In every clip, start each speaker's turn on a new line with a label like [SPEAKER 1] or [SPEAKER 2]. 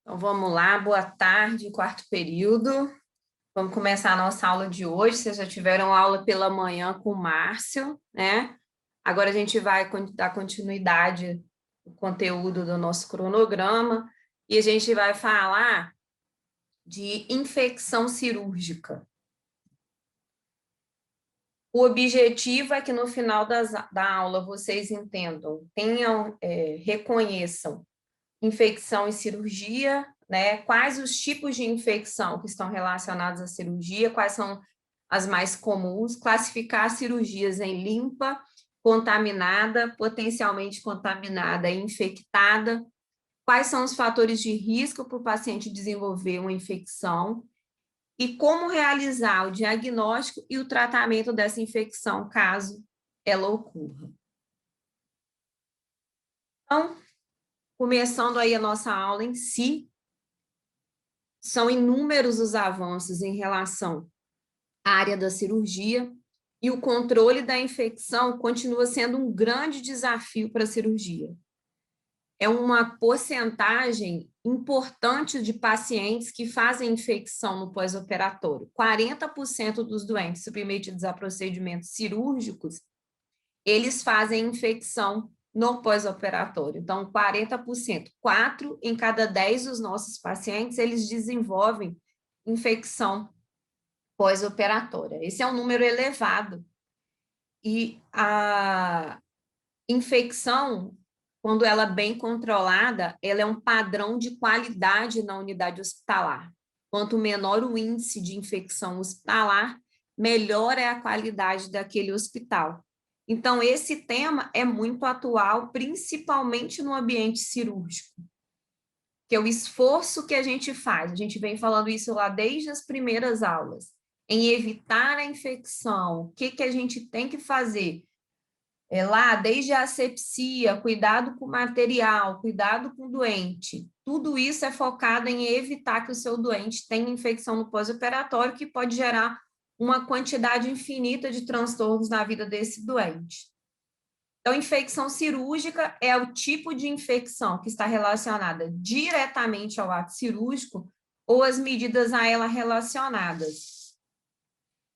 [SPEAKER 1] Então, vamos lá, boa tarde, quarto período. Vamos começar a nossa aula de hoje. Vocês já tiveram aula pela manhã com o Márcio, né? Agora a gente vai dar continuidade ao conteúdo do nosso cronograma e a gente vai falar de infecção cirúrgica. O objetivo é que no final da aula vocês entendam, reconheçam infecção e cirurgia, né? Quais os tipos de infecção que estão relacionados à cirurgia, quais são as mais comuns, classificar cirurgias em limpa, contaminada, potencialmente contaminada e infectada, quais são os fatores de risco para o paciente desenvolver uma infecção e como realizar o diagnóstico e o tratamento dessa infecção, caso ela ocorra. Então, começando aí a nossa aula em si, são inúmeros os avanços em relação à área da cirurgia e o controle da infecção continua sendo um grande desafio para a cirurgia. É uma porcentagem importante de pacientes que fazem infecção no pós-operatório. 40% dos doentes submetidos a procedimentos cirúrgicos, eles fazem infecção no pós-operatório. Então, 40%, 4 em cada 10 dos nossos pacientes, eles desenvolvem infecção pós-operatória. Esse é um número elevado. E a infecção, quando ela é bem controlada, ela é um padrão de qualidade na unidade hospitalar. Quanto menor o índice de infecção hospitalar, melhor é a qualidade daquele hospital. Então, esse tema é muito atual, principalmente no ambiente cirúrgico, que é o esforço que a gente faz, a gente vem falando isso lá desde as primeiras aulas, em evitar a infecção, o que a gente tem que fazer? Lá, desde a asepsia, cuidado com o material, cuidado com o doente, tudo isso é focado em evitar que o seu doente tenha infecção no pós-operatório, que pode gerar uma quantidade infinita de transtornos na vida desse doente. Então, infecção cirúrgica é o tipo de infecção que está relacionada diretamente ao ato cirúrgico ou as medidas a ela relacionadas.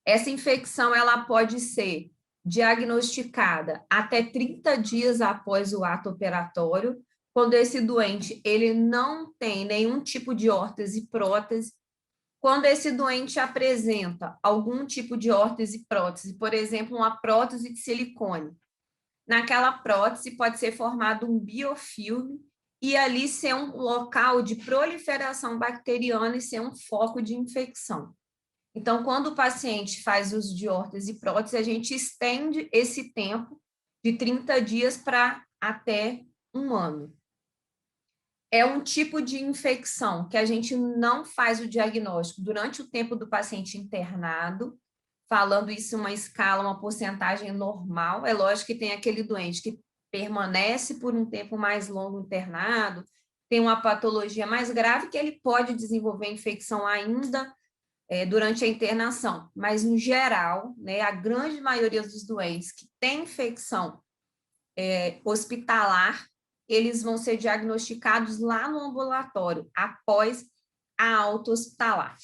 [SPEAKER 1] Essa infecção ela pode ser diagnosticada até 30 dias após o ato operatório, quando esse doente ele não tem nenhum tipo de órtese e prótese. Quando esse doente apresenta algum tipo de órtese e prótese, por exemplo, uma prótese de silicone, naquela prótese pode ser formado um biofilme e ali ser um local de proliferação bacteriana e ser um foco de infecção. Então, quando o paciente faz uso de órtese e prótese, a gente estende esse tempo de 30 dias para até 1 ano. É um tipo de infecção que a gente não faz o diagnóstico durante o tempo do paciente internado, falando isso em uma escala, uma porcentagem normal. É lógico que tem aquele doente que permanece por um tempo mais longo internado, tem uma patologia mais grave que ele pode desenvolver infecção ainda durante a internação, mas, no geral, né, a grande maioria dos doentes que têm infecção hospitalar, eles vão ser diagnosticados lá no ambulatório, após a alta hospitalar.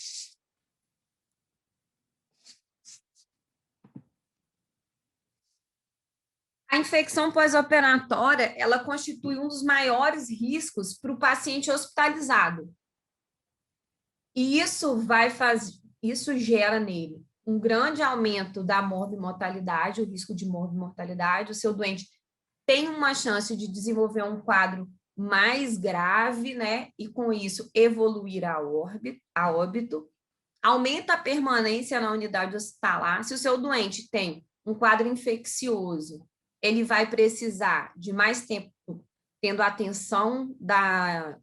[SPEAKER 1] A infecção pós-operatória, ela constitui um dos maiores riscos para o paciente hospitalizado. E isso gera nele um grande aumento da morbimortalidade, o risco de morbimortalidade. O seu doente tem uma chance de desenvolver um quadro mais grave, né? E com isso evoluir a óbito. Aumenta a permanência na unidade hospitalar. Se o seu doente tem um quadro infeccioso, ele vai precisar de mais tempo tendo a atenção da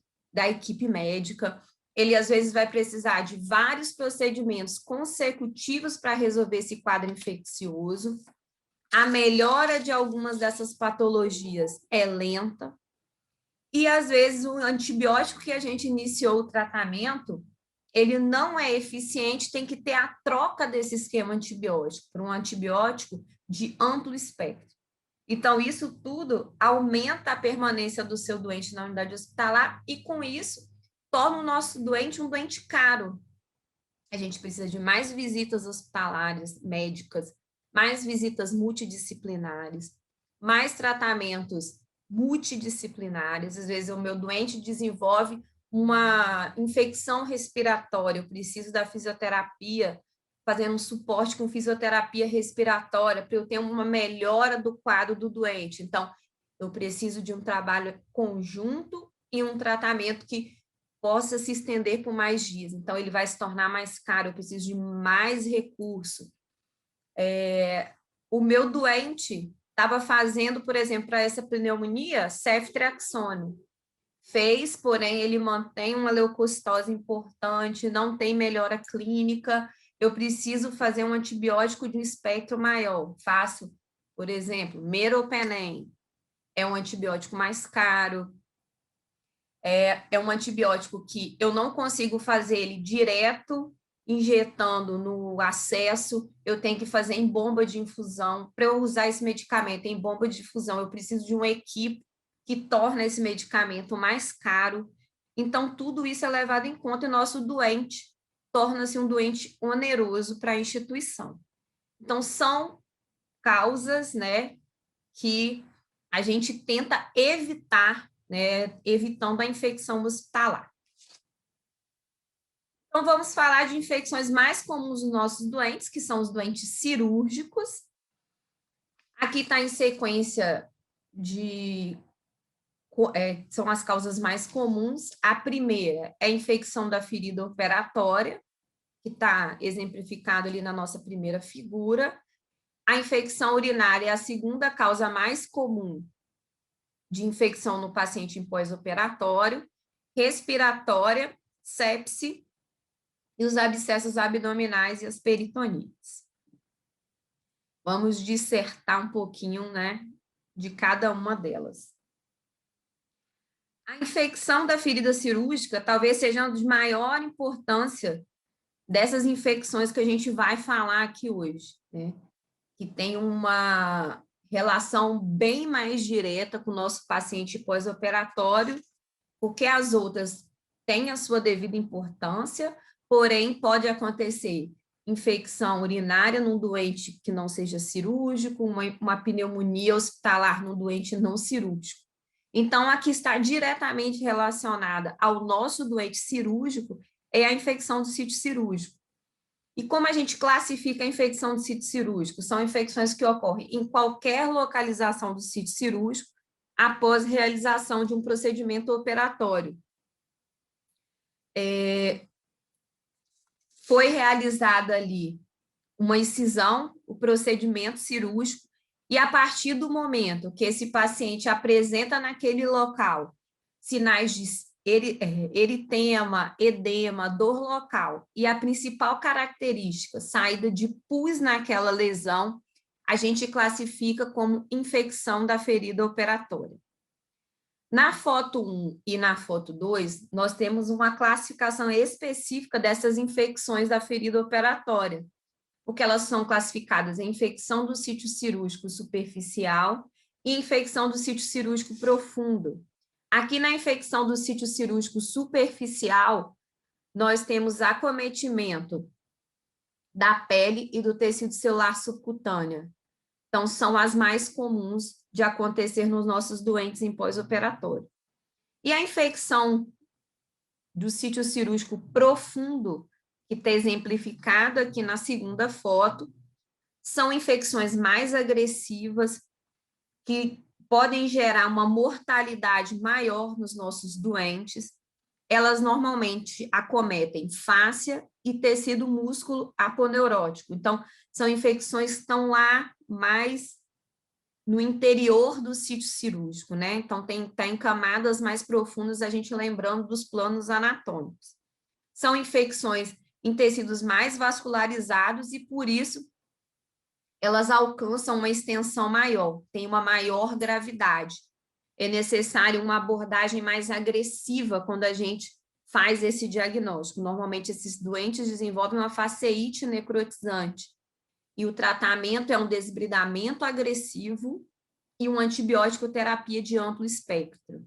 [SPEAKER 1] equipe médica. Ele, às vezes, vai precisar de vários procedimentos consecutivos para resolver esse quadro infeccioso. A melhora de algumas dessas patologias é lenta. E, às vezes, o antibiótico que a gente iniciou o tratamento, ele não é eficiente, tem que ter a troca desse esquema antibiótico para um antibiótico de amplo espectro. Então, isso tudo aumenta a permanência do seu doente na unidade hospitalar e, com isso, torna o nosso doente um doente caro. A gente precisa de mais visitas hospitalares, médicas, mais visitas multidisciplinares, mais tratamentos multidisciplinares. Às vezes o meu doente desenvolve uma infecção respiratória, eu preciso da fisioterapia, fazendo um suporte com fisioterapia respiratória para eu ter uma melhora do quadro do doente. Então, eu preciso de um trabalho conjunto e um tratamento que possa se estender por mais dias. Então, ele vai se tornar mais caro, eu preciso de mais recurso. O meu doente estava fazendo, por exemplo, para essa pneumonia, ceftriaxone. Fez, porém, ele mantém uma leucocitose importante, não tem melhora clínica, eu preciso fazer um antibiótico de um espectro maior. Faço, por exemplo, meropenem, é um antibiótico mais caro, é um antibiótico que eu não consigo fazer ele direto, injetando no acesso, eu tenho que fazer em bomba de infusão. Para eu usar esse medicamento em bomba de infusão, eu preciso de uma equipe que torna esse medicamento mais caro. Então, tudo isso é levado em conta e nosso doente torna-se um doente oneroso para a instituição. Então, são causas, né, que a gente tenta evitar, né, evitando a infecção hospitalar. Então, vamos falar de infecções mais comuns nos nossos doentes, que são os doentes cirúrgicos. Aqui está em sequência de... são as causas mais comuns. A primeira é a infecção da ferida operatória, que está exemplificado ali na nossa primeira figura. A infecção urinária é a segunda causa mais comum de infecção no paciente em pós-operatório. Respiratória, sepse e os abscessos abdominais e as peritonites. Vamos dissertar um pouquinho, né, de cada uma delas. A infecção da ferida cirúrgica talvez seja uma de maior importância dessas infecções que a gente vai falar aqui hoje, né? Que tem uma relação bem mais direta com o nosso paciente pós-operatório, porque as outras têm a sua devida importância, porém pode acontecer infecção urinária num doente que não seja cirúrgico, uma pneumonia hospitalar num doente não cirúrgico. Então, aqui está diretamente relacionada ao nosso doente cirúrgico é a infecção do sítio cirúrgico. E como a gente classifica a infecção do sítio cirúrgico? São infecções que ocorrem em qualquer localização do sítio cirúrgico após realização de um procedimento operatório. Foi realizada ali uma incisão, o procedimento cirúrgico, e a partir do momento que esse paciente apresenta naquele local sinais de eritema, edema, dor local, e a principal característica, saída de pus naquela lesão, a gente classifica como infecção da ferida operatória. Na foto 1 e na foto 2, nós temos uma classificação específica dessas infecções da ferida operatória, porque elas são classificadas em infecção do sítio cirúrgico superficial e infecção do sítio cirúrgico profundo. Aqui na infecção do sítio cirúrgico superficial, nós temos acometimento da pele e do tecido celular subcutâneo. Então, são as mais comuns de acontecer nos nossos doentes em pós-operatório. E a infecção do sítio cirúrgico profundo, que está exemplificado aqui na segunda foto, são infecções mais agressivas, que podem gerar uma mortalidade maior nos nossos doentes. Elas normalmente acometem fáscia e tecido músculo aponeurótico. Então, são infecções que estão lá mais no interior do sítio cirúrgico, né? Então, tá em camadas mais profundas, a gente lembrando dos planos anatômicos. São infecções em tecidos mais vascularizados e, por isso, elas alcançam uma extensão maior, tem uma maior gravidade. É necessário uma abordagem mais agressiva quando a gente faz esse diagnóstico. Normalmente, esses doentes desenvolvem uma fasciite necrotizante, e o tratamento é um desbridamento agressivo e uma antibiótico terapia de amplo espectro.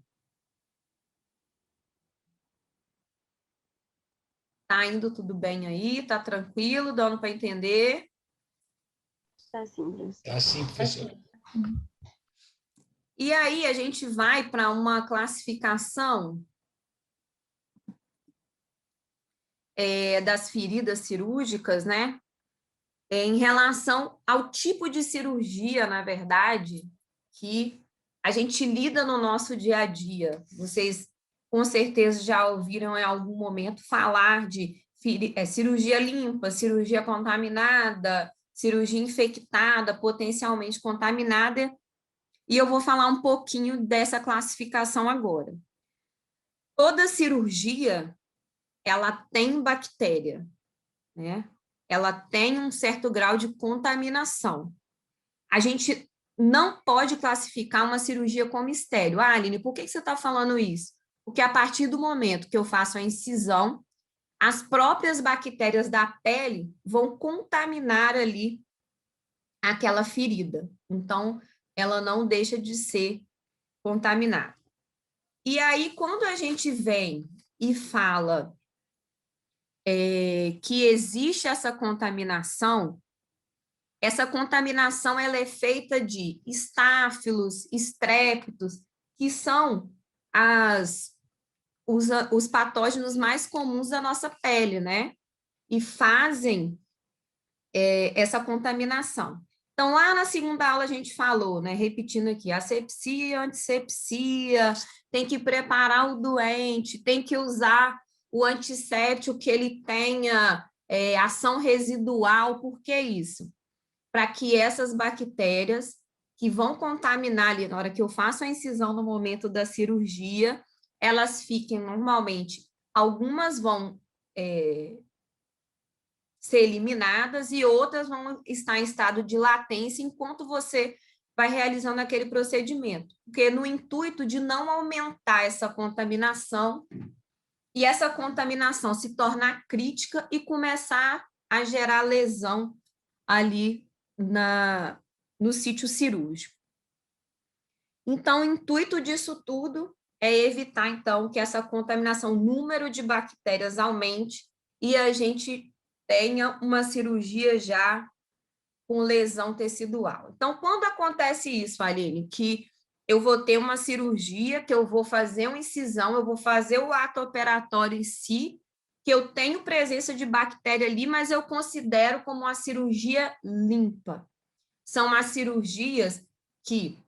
[SPEAKER 1] Tá indo tudo bem aí? Tá tranquilo? Dando para entender?
[SPEAKER 2] Tá sim, professor.
[SPEAKER 3] Tá sim, professor.
[SPEAKER 1] E aí a gente vai para uma classificação das feridas cirúrgicas, né? Em relação ao tipo de cirurgia, na verdade, que a gente lida no nosso dia a dia. Vocês com certeza já ouviram em algum momento falar de cirurgia limpa, cirurgia contaminada, cirurgia infectada, potencialmente contaminada, e eu vou falar um pouquinho dessa classificação agora. Toda cirurgia, ela tem bactéria, né? Ela tem um certo grau de contaminação. A gente não pode classificar uma cirurgia como estéril. Ah, Aline, por que você está falando isso? Porque a partir do momento que eu faço a incisão, as próprias bactérias da pele vão contaminar ali aquela ferida. Então, ela não deixa de ser contaminada. E aí, quando a gente vem e fala que existe essa contaminação ela é feita de estáfilos, estrépitos, que são os patógenos mais comuns da nossa pele, né? E fazem essa contaminação. Então, lá na segunda aula a gente falou, né? Repetindo aqui, asepsia, antissepsia, tem que preparar o doente, tem que usar o antisséptico que ele tenha ação residual. Por que isso? Para que essas bactérias que vão contaminar ali na hora que eu faço a incisão no momento da cirurgia, elas fiquem normalmente, algumas vão ser eliminadas e outras vão estar em estado de latência enquanto você vai realizando aquele procedimento, porque no intuito de não aumentar essa contaminação e essa contaminação se tornar crítica e começar a gerar lesão ali no sítio cirúrgico. Então, o intuito disso tudo é evitar, então, que essa contaminação, o número de bactérias aumente e a gente tenha uma cirurgia já com lesão tecidual. Então, quando acontece isso, Aline, que eu vou ter uma cirurgia, que eu vou fazer uma incisão, eu vou fazer o ato operatório em si, que eu tenho presença de bactéria ali, mas eu considero como uma cirurgia limpa. São as cirurgias que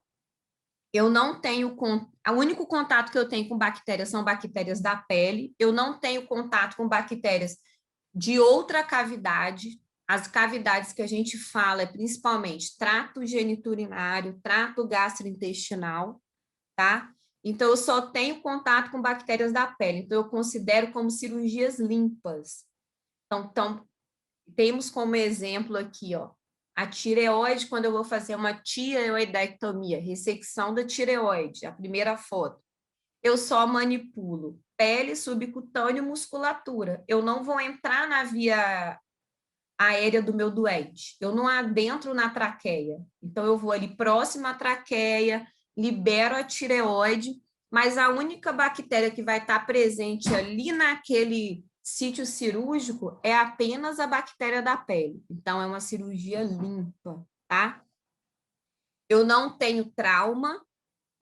[SPEAKER 1] eu não tenho... O único contato que eu tenho com bactérias são bactérias da pele, eu não tenho contato com bactérias de outra cavidade. As cavidades que a gente fala é principalmente trato geniturinário, trato gastrointestinal, tá? Então, eu só tenho contato com bactérias da pele, então eu considero como cirurgias limpas. Então temos como exemplo aqui, ó, a tireoide, quando eu vou fazer uma tireoidectomia, ressecção da tireoide, a primeira foto. Eu só manipulo pele, subcutâneo e musculatura. Eu não vou entrar na via aérea do meu doente. Eu não adentro na traqueia. Então, eu vou ali próximo à traqueia, libero a tireoide, mas a única bactéria que vai estar presente ali naquele sítio cirúrgico é apenas a bactéria da pele. Então, é uma cirurgia limpa, tá? Eu não tenho trauma,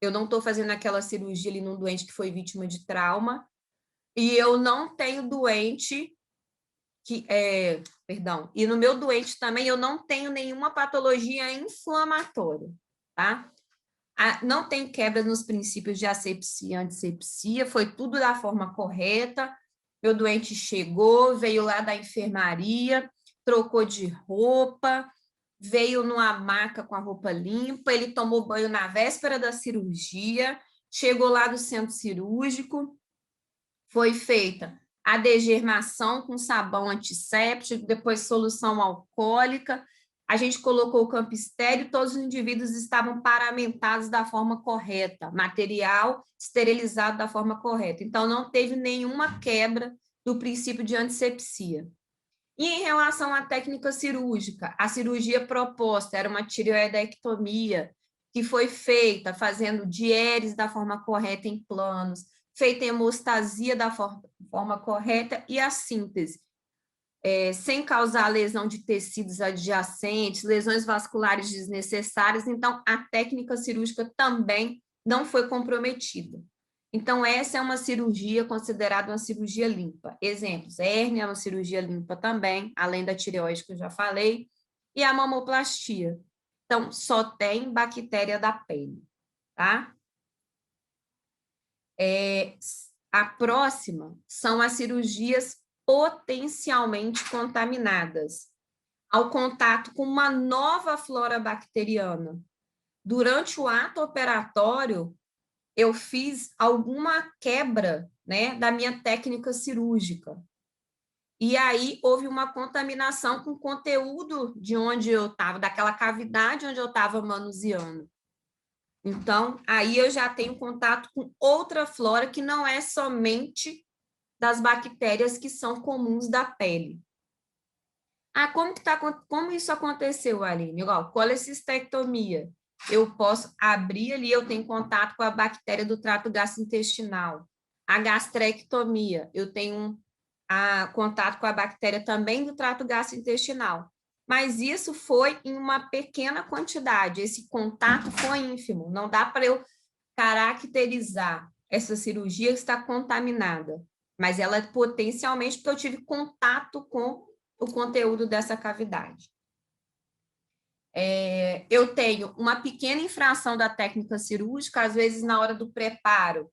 [SPEAKER 1] eu não estou fazendo aquela cirurgia ali num doente que foi vítima de trauma, e eu não tenho doente perdão, e no meu doente também eu não tenho nenhuma patologia inflamatória, tá? Não tem quebra nos princípios de asepsia e antissepsia, foi tudo da forma correta. Meu doente chegou, veio lá da enfermaria, trocou de roupa, veio numa maca com a roupa limpa, ele tomou banho na véspera da cirurgia, chegou lá do centro cirúrgico, foi feita a degermação com sabão antisséptico, depois solução alcoólica, a gente colocou o campo estéril, todos os indivíduos estavam paramentados da forma correta, material esterilizado da forma correta. Então, não teve nenhuma quebra do princípio de antissepsia. E em relação à técnica cirúrgica, a cirurgia proposta era uma tireoidectomia, que foi feita fazendo diéreses da forma correta em planos, feita hemostasia da forma correta e a síntese, sem causar lesão de tecidos adjacentes, lesões vasculares desnecessárias, então a técnica cirúrgica também não foi comprometida. Então, essa é uma cirurgia considerada uma cirurgia limpa. Exemplos, hérnia é uma cirurgia limpa também, além da tireoide que eu já falei, e a mamoplastia. Então, só tem bactéria da pele, tá? A próxima são as cirurgias potencialmente contaminadas, ao contato com uma nova flora bacteriana. Durante o ato operatório, eu fiz alguma quebra, né, da minha técnica cirúrgica. E aí houve uma contaminação com o conteúdo de onde eu estava, daquela cavidade onde eu estava manuseando. Então, aí eu já tenho contato com outra flora que não é somente das bactérias que são comuns da pele. Como isso aconteceu, Aline? Igual, colecistectomia. Eu posso abrir ali, eu tenho contato com a bactéria do trato gastrointestinal. A gastrectomia, eu tenho contato com a bactéria também do trato gastrointestinal. Mas isso foi em uma pequena quantidade, esse contato foi ínfimo. Não dá para eu caracterizar essa cirurgia que está contaminada, mas ela é potencialmente porque eu tive contato com o conteúdo dessa cavidade. Eu tenho uma pequena infração da técnica cirúrgica, às vezes na hora do preparo,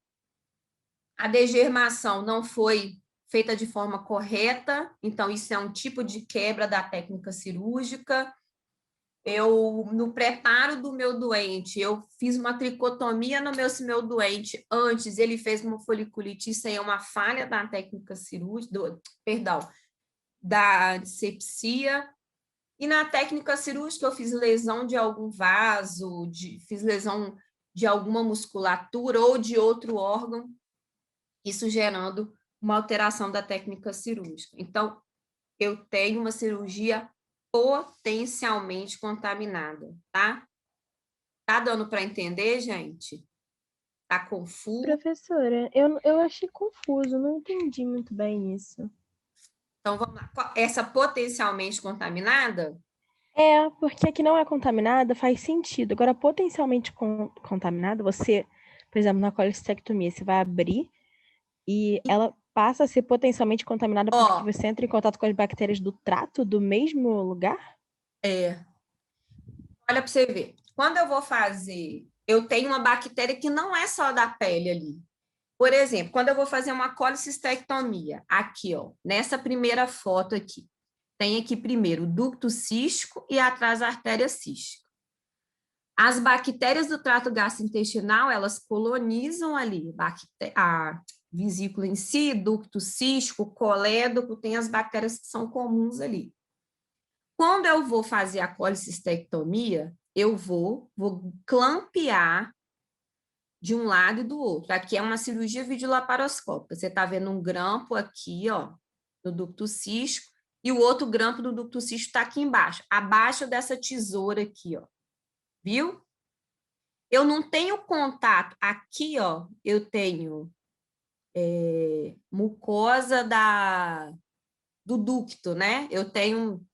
[SPEAKER 1] a degermação não foi feita de forma correta, então isso é um tipo de quebra da técnica cirúrgica. No preparo do meu doente, eu fiz uma tricotomia no meu doente, antes ele fez uma foliculite, isso aí é uma falha da técnica cirúrgica, da disepsia. E na técnica cirúrgica eu fiz lesão de algum vaso, fiz lesão de alguma musculatura ou de outro órgão, isso gerando uma alteração da técnica cirúrgica. Então, eu tenho uma cirurgia potencialmente contaminada, tá? Tá dando para entender, gente? Tá confuso?
[SPEAKER 2] Professora, eu achei confuso, não entendi muito bem isso.
[SPEAKER 1] Então, vamos lá. Essa potencialmente contaminada?
[SPEAKER 2] Porque aqui não é contaminada, faz sentido. Agora, potencialmente contaminada, você, por exemplo, na colecistectomia, você vai abrir e ela passa a ser potencialmente contaminada porque você entra em contato com as bactérias do trato do mesmo lugar?
[SPEAKER 1] Olha para você ver. Quando eu vou fazer, eu tenho uma bactéria que não é só da pele ali. Por exemplo, quando eu vou fazer uma colecistectomia, aqui, ó, nessa primeira foto aqui, tem aqui primeiro o ducto cístico e atrás a artéria cística. As bactérias do trato gastrointestinal, elas colonizam ali a vesícula em si, ducto cístico, colédoco, tem as bactérias que são comuns ali. Quando eu vou fazer a colecistectomia, eu vou clampear de um lado e do outro. Aqui é uma cirurgia videolaparoscópica. Você está vendo um grampo aqui, ó, no ducto cístico, e o outro grampo do ducto cístico está aqui embaixo, abaixo dessa tesoura aqui, ó. Viu? Eu não tenho contato. Aqui, ó, eu tenho mucosa do ducto, né? Eu tenho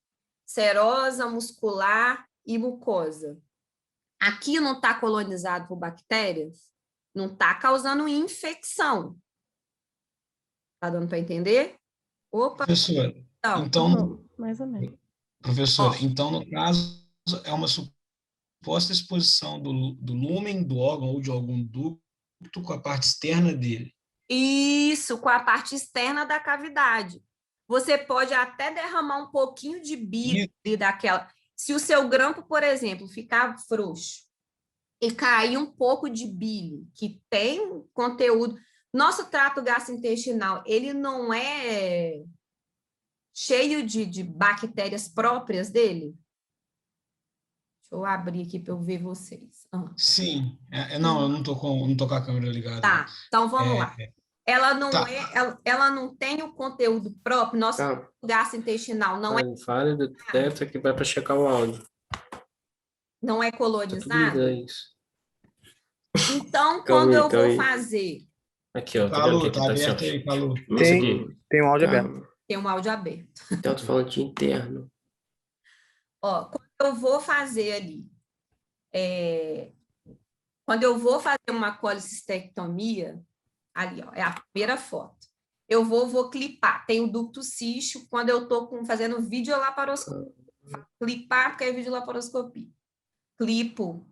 [SPEAKER 1] serosa, muscular e mucosa. Aqui não está colonizado por bactérias, não está causando infecção. Tá dando para entender? Opa!
[SPEAKER 3] Professora, então,
[SPEAKER 2] mais ou menos.
[SPEAKER 3] Professora, então, no caso, é uma suposta exposição do lúmen do órgão ou de algum ducto com a parte externa dele.
[SPEAKER 1] Isso, com a parte externa da cavidade. Você pode até derramar um pouquinho de bile daquela. Se o seu grampo, por exemplo, ficar frouxo e cair um pouco de bile, que tem conteúdo. Nosso trato gastrointestinal, ele não é cheio de bactérias próprias dele? Deixa eu abrir aqui para eu ver vocês.
[SPEAKER 3] Sim. Não, eu não tô com a câmera ligada.
[SPEAKER 1] Tá, então vamos lá. Ela não
[SPEAKER 3] tá.
[SPEAKER 1] ela não tem o conteúdo próprio, nosso gastrointestinal não é.
[SPEAKER 4] Falha do teto que vai para checar o áudio.
[SPEAKER 1] Não é
[SPEAKER 4] Tá
[SPEAKER 1] colonizado?
[SPEAKER 4] tudo isso.
[SPEAKER 1] Então, quando eu vou fazer
[SPEAKER 4] Aqui, ó. Tá vendo que
[SPEAKER 3] Calu,
[SPEAKER 4] aqui
[SPEAKER 3] tá
[SPEAKER 4] tá assim, ó.
[SPEAKER 3] aberto aí, Calu.
[SPEAKER 4] Isso aqui.
[SPEAKER 5] Tem um áudio aberto.
[SPEAKER 4] Calma.
[SPEAKER 1] Tem um áudio aberto.
[SPEAKER 4] Tem alto-falante interno.
[SPEAKER 1] Ó, quando eu vou fazer ali, quando eu vou fazer uma colicistectomia, ali, ó, é a primeira foto. Eu vou clipar. Tem o ducto cístico quando eu estou fazendo videolaparoscopia. Clipar, porque é videolaparoscopia. Clipo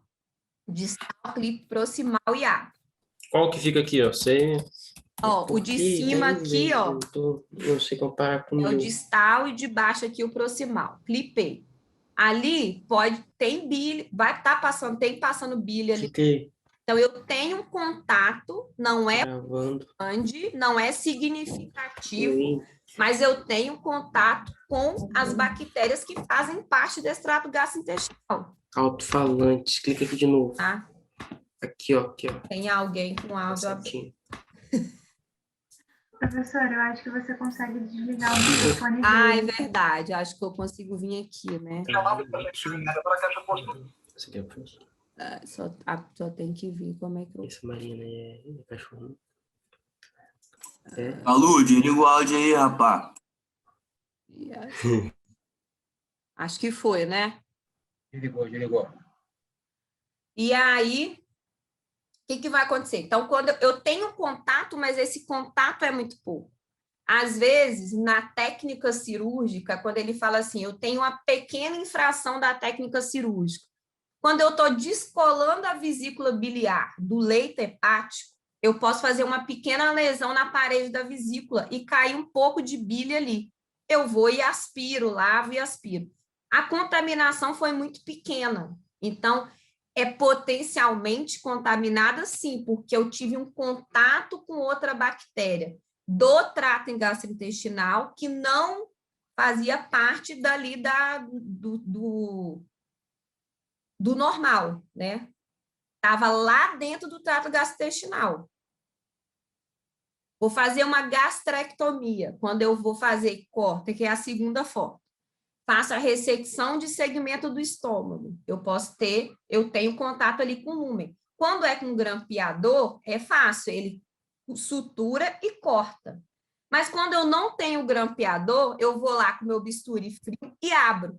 [SPEAKER 1] distal, clipo proximal e abro.
[SPEAKER 4] Qual que fica aqui, ó? Você...
[SPEAKER 1] Ó, o de cima aqui, ó,
[SPEAKER 4] Não sei comparar com o
[SPEAKER 1] é o
[SPEAKER 4] meu.
[SPEAKER 1] distal e de baixo aqui o proximal. Clipei. Ali tem bile, vai estar passando, tem passando bile ali.
[SPEAKER 4] Cliquei.
[SPEAKER 1] Então, eu tenho um contato, não é
[SPEAKER 4] Gravando.
[SPEAKER 1] grande, não é significativo,
[SPEAKER 4] Sim.
[SPEAKER 1] mas eu tenho contato com as bactérias que fazem parte desse trato gastrointestinal,
[SPEAKER 4] Alto-falante. Clica aqui de novo.
[SPEAKER 1] tá?
[SPEAKER 4] Aqui, ó. Aqui, ó.
[SPEAKER 1] Tem alguém com áudio aberto.
[SPEAKER 4] Aqui.
[SPEAKER 6] Professora, eu acho que você consegue desligar o microfone
[SPEAKER 1] Ah, é
[SPEAKER 6] dele.
[SPEAKER 1] verdade. Acho que eu consigo vir aqui, né?
[SPEAKER 4] Essa aqui é a professora.
[SPEAKER 1] Só tem que vir como é que eu...
[SPEAKER 4] Essa Marina é cachorro.
[SPEAKER 7] Calu, desliga o áudio aí, rapá.
[SPEAKER 1] Acho que foi, né?
[SPEAKER 5] Desligou.
[SPEAKER 1] E aí, o que vai acontecer? Então, quando eu tenho contato, mas esse contato é muito pouco. Às vezes, na técnica cirúrgica, quando ele fala assim, eu tenho uma pequena infração da técnica cirúrgica. Quando eu estou descolando a vesícula biliar do leito hepático, eu posso fazer uma pequena lesão na parede da vesícula e cair um pouco de bile ali. Eu vou e aspiro, lavo e aspiro. A contaminação foi muito pequena. Então, é potencialmente contaminada, sim, porque eu tive um contato com outra bactéria do trato gastrointestinal que não fazia parte dali do normal, né? Estava lá dentro do trato gastrointestinal. Vou fazer uma gastrectomia, quando eu vou fazer corte, que é a segunda foto. Faço a ressecção de segmento do estômago. Eu tenho contato ali com o lúmen. Quando é com grampeador, é fácil, ele sutura e corta. Mas quando eu não tenho grampeador, eu vou lá com meu bisturi frio e abro.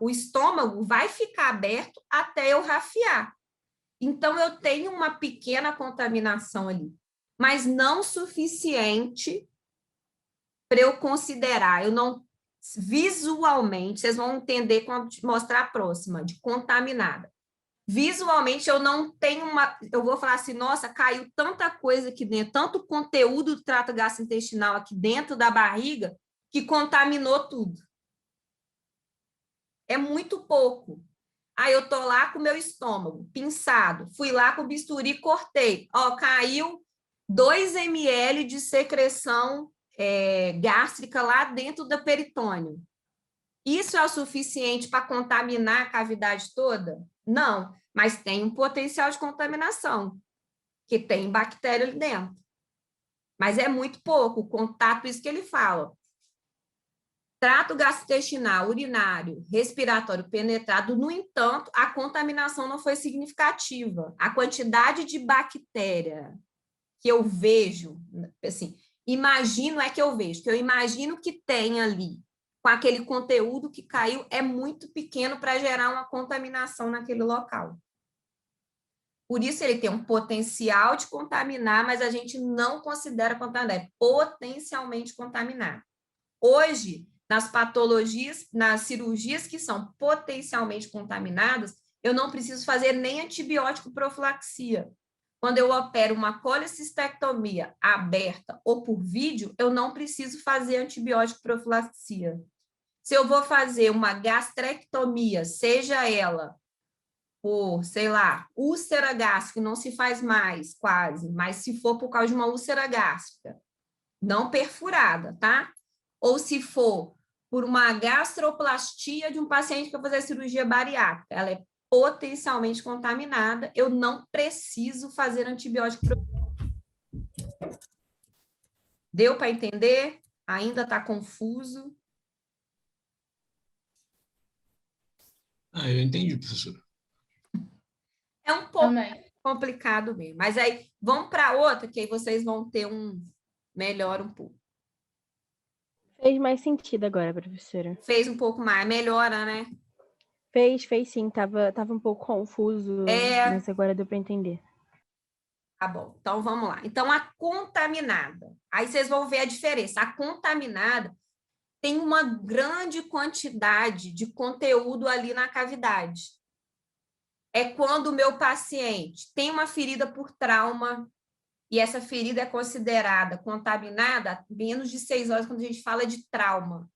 [SPEAKER 1] O estômago vai ficar aberto até eu rafiar. Então, eu tenho uma pequena contaminação ali, mas não suficiente para eu considerar. Eu não, visualmente, vocês vão entender quando mostrar a próxima, de contaminada. Visualmente, eu não tenho eu vou falar assim, nossa, caiu tanta coisa aqui dentro, tanto conteúdo do trato gastrointestinal aqui dentro da barriga, que contaminou tudo. É muito pouco. Aí eu tô lá com o meu estômago pinçado, fui lá com o bisturi, cortei. Ó, caiu 2 ml de secreção gástrica lá dentro do peritônio. Isso é o suficiente para contaminar a cavidade toda? Não, mas tem um potencial de contaminação, que tem bactéria ali dentro. Mas é muito pouco, o contato, isso que ele fala. Trato gastrointestinal, urinário, respiratório penetrado, no entanto, a contaminação não foi significativa. A quantidade de bactéria que eu vejo, assim, que eu imagino que tem ali, com aquele conteúdo que caiu, é muito pequeno para gerar uma contaminação naquele local. Por isso, ele tem um potencial de contaminar, mas a gente não considera contaminado, é potencialmente contaminado. Hoje, nas patologias, nas cirurgias que são potencialmente contaminadas, eu não preciso fazer nem antibiótico profilaxia. Quando eu opero uma colecistectomia aberta ou por vídeo, eu não preciso fazer antibiótico profilaxia. Se eu vou fazer uma gastrectomia, seja ela por, sei lá, úlcera gástrica, não se faz mais quase, mas se for por causa de uma úlcera gástrica, não perfurada, tá? Ou se for por uma gastroplastia de um paciente que vai fazer cirurgia bariátrica, ela é potencialmente contaminada, eu não preciso fazer antibiótico. Deu para entender? Ainda está confuso?
[SPEAKER 3] Eu entendi, professora.
[SPEAKER 1] É um pouco complicado mesmo. Mas aí, vamos para outra, que aí vocês vão ter melhor um pouco.
[SPEAKER 2] Fez mais sentido agora, professora.
[SPEAKER 1] Fez um pouco mais, melhora, né?
[SPEAKER 2] Fez sim, tava um pouco confuso, mas agora deu para entender.
[SPEAKER 1] Tá bom, então vamos lá. Então, a contaminada. Aí vocês vão ver a diferença. A contaminada tem uma grande quantidade de conteúdo ali na cavidade. É quando o meu paciente tem uma ferida por trauma e essa ferida é considerada contaminada há menos de 6 horas quando a gente fala de trauma,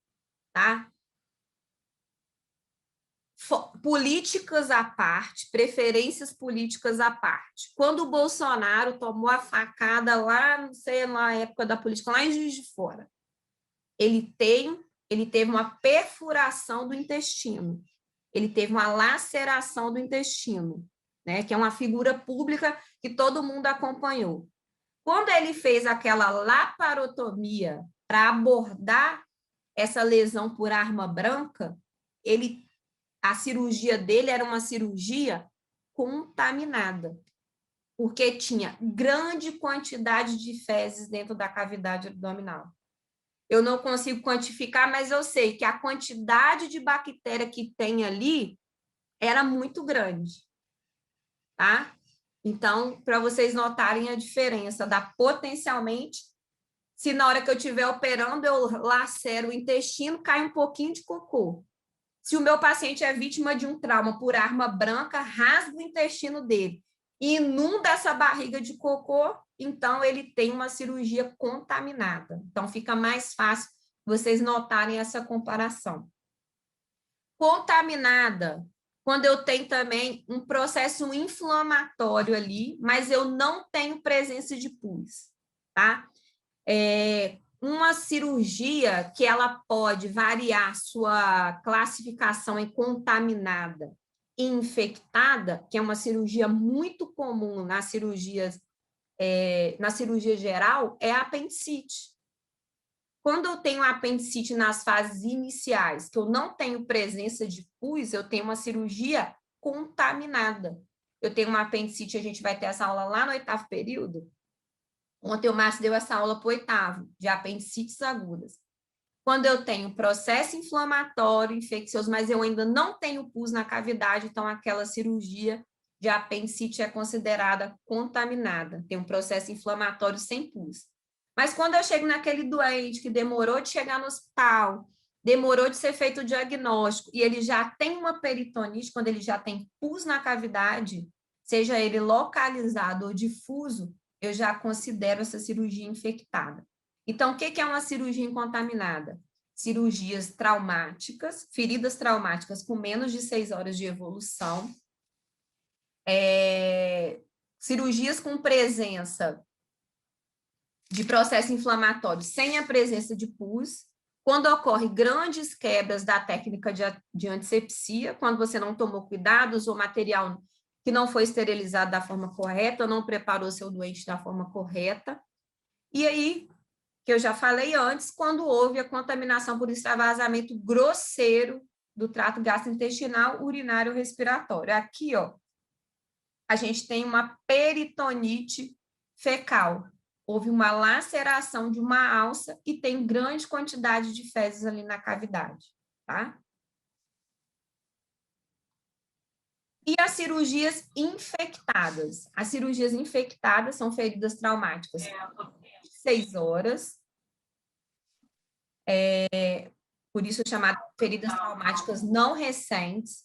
[SPEAKER 1] tá? Políticas à parte, preferências políticas à parte. Quando o Bolsonaro tomou a facada lá, não sei, na época da política, lá em Juiz de Fora, ele teve uma perfuração do intestino, ele teve uma laceração do intestino, né, que é uma figura pública que todo mundo acompanhou. Quando ele fez aquela laparotomia para abordar essa lesão por arma branca, a cirurgia dele era uma cirurgia contaminada, porque tinha grande quantidade de fezes dentro da cavidade abdominal. Eu não consigo quantificar, mas eu sei que a quantidade de bactéria que tem ali era muito grande, tá? Então, para vocês notarem a diferença da potencialmente, se na hora que eu estiver operando eu lacero o intestino, cai um pouquinho de cocô. Se o meu paciente é vítima de um trauma por arma branca, rasga o intestino dele e inunda essa barriga de cocô, então ele tem uma cirurgia contaminada. Então fica mais fácil vocês notarem essa comparação. Contaminada, quando eu tenho também um processo inflamatório ali, mas eu não tenho presença de pus, tá? Uma cirurgia que ela pode variar sua classificação em contaminada e infectada, que é uma cirurgia muito comum na cirurgia geral, é a apendicite. Quando eu tenho apendicite nas fases iniciais, que eu não tenho presença de pus, eu tenho uma cirurgia contaminada. Eu tenho uma apendicite, a gente vai ter essa aula lá no 8º período. Ontem o Márcio deu essa aula para o 8º, de apendicites agudas. Quando eu tenho processo inflamatório, infeccioso, mas eu ainda não tenho pus na cavidade, então aquela cirurgia de apendicite é considerada contaminada. Tem um processo inflamatório sem pus. Mas quando eu chego naquele doente que demorou de chegar no hospital, demorou de ser feito o diagnóstico, e ele já tem uma peritonite, quando ele já tem pus na cavidade, seja ele localizado ou difuso, eu já considero essa cirurgia infectada. Então, o que é uma cirurgia contaminada? Cirurgias traumáticas, feridas traumáticas com menos de 6 horas de evolução, cirurgias com presença de processo inflamatório sem a presença de pus, quando ocorre grandes quebras da técnica de antisepsia, quando você não tomou cuidados ou material que não foi esterilizado da forma correta, ou não preparou seu doente da forma correta. E aí, que eu já falei antes, quando houve a contaminação por extravasamento grosseiro do trato gastrointestinal, urinário, respiratório. Aqui, ó, a gente tem uma peritonite fecal. Houve uma laceração de uma alça e tem grande quantidade de fezes ali na cavidade, tá? E as cirurgias infectadas. As cirurgias infectadas são feridas traumáticas de 6 horas. Por isso chamadas feridas traumáticas não recentes.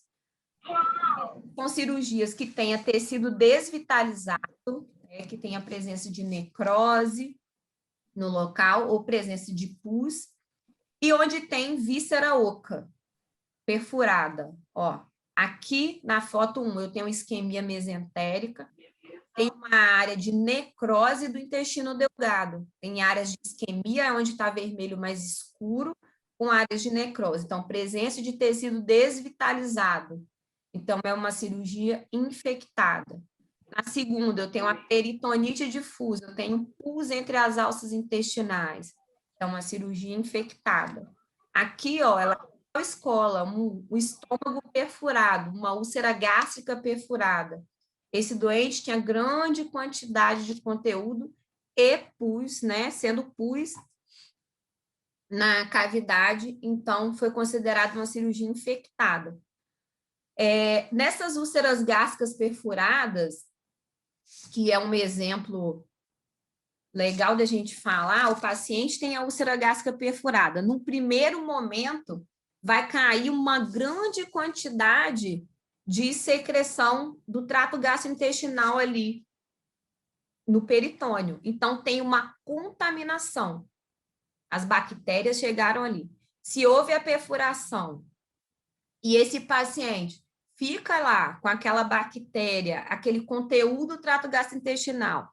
[SPEAKER 1] São cirurgias que tenha tecido desvitalizado, que tenha presença de necrose no local ou presença de pus, e onde tem víscera oca perfurada, ó. Aqui, na foto 1, eu tenho uma isquemia mesentérica, tem uma área de necrose do intestino delgado, tem áreas de isquemia, onde está vermelho mais escuro, com áreas de necrose. Então, presença de tecido desvitalizado. Então, é uma cirurgia infectada. Na segunda, eu tenho a peritonite difusa, eu tenho pus entre as alças intestinais. É uma cirurgia infectada. Aqui, ó, ela escola, um estômago perfurado, uma úlcera gástrica perfurada. Esse doente tinha grande quantidade de conteúdo e pus, né, sendo pus na cavidade, então foi considerada uma cirurgia infectada. Nessas úlceras gástricas perfuradas, que é um exemplo legal da gente falar, o paciente tem a úlcera gástrica perfurada. No primeiro momento, vai cair uma grande quantidade de secreção do trato gastrointestinal ali, no peritônio. Então, tem uma contaminação. As bactérias chegaram ali. Se houve a perfuração e esse paciente fica lá com aquela bactéria, aquele conteúdo do trato gastrointestinal,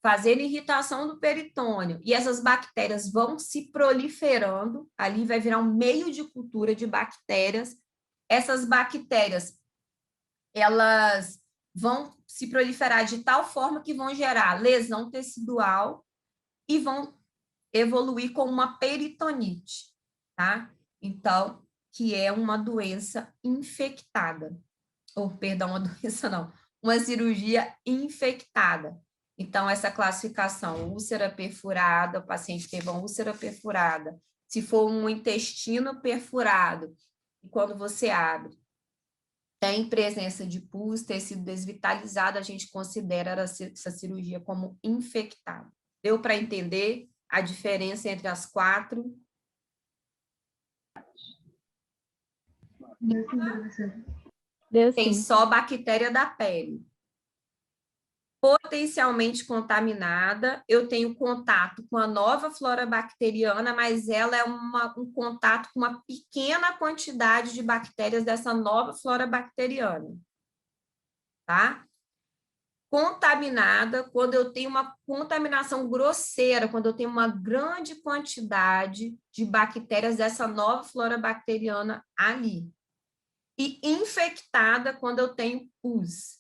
[SPEAKER 1] fazendo irritação do peritônio, e essas bactérias vão se proliferando, ali vai virar um meio de cultura de bactérias. Essas bactérias, elas vão se proliferar de tal forma que vão gerar lesão tecidual e vão evoluir com uma peritonite, tá? Então, que é uma doença infectada. Ou, perdão, uma doença não, uma cirurgia infectada. Então, essa classificação, úlcera perfurada, o paciente teve uma úlcera perfurada. Se for um intestino perfurado, e quando você abre, tem presença de pus, tecido desvitalizado, a gente considera essa cirurgia como infectada. Deu para entender a diferença entre as 4?
[SPEAKER 6] Deu sim, professor.
[SPEAKER 2] Deu
[SPEAKER 1] Tem
[SPEAKER 2] sim.
[SPEAKER 1] só bactéria da pele. Potencialmente contaminada, eu tenho contato com a nova flora bacteriana, mas ela é um contato com uma pequena quantidade de bactérias dessa nova flora bacteriana, tá? Contaminada, quando eu tenho uma contaminação grosseira, quando eu tenho uma grande quantidade de bactérias dessa nova flora bacteriana ali. E infectada, quando eu tenho pus,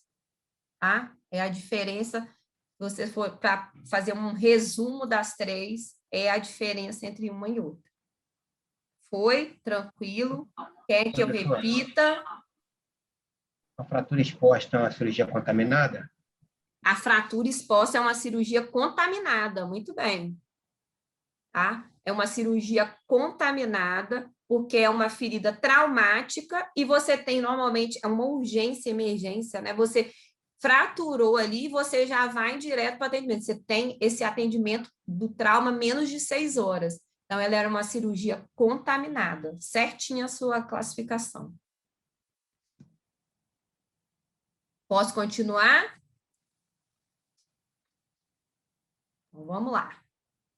[SPEAKER 1] tá? É a diferença, se você for para fazer um resumo das 3, é a diferença entre uma e outra. Foi? Tranquilo? Quer que eu repita?
[SPEAKER 5] A fratura exposta é uma cirurgia contaminada?
[SPEAKER 1] A fratura exposta é uma cirurgia contaminada, muito bem. Tá? É uma cirurgia contaminada, porque é uma ferida traumática e você tem, normalmente, é uma urgência, emergência, né? Você fraturou ali, você já vai direto para o atendimento. Você tem esse atendimento do trauma menos de 6 horas. Então, ela era uma cirurgia contaminada, certinha a sua classificação. Posso continuar? Então, vamos lá.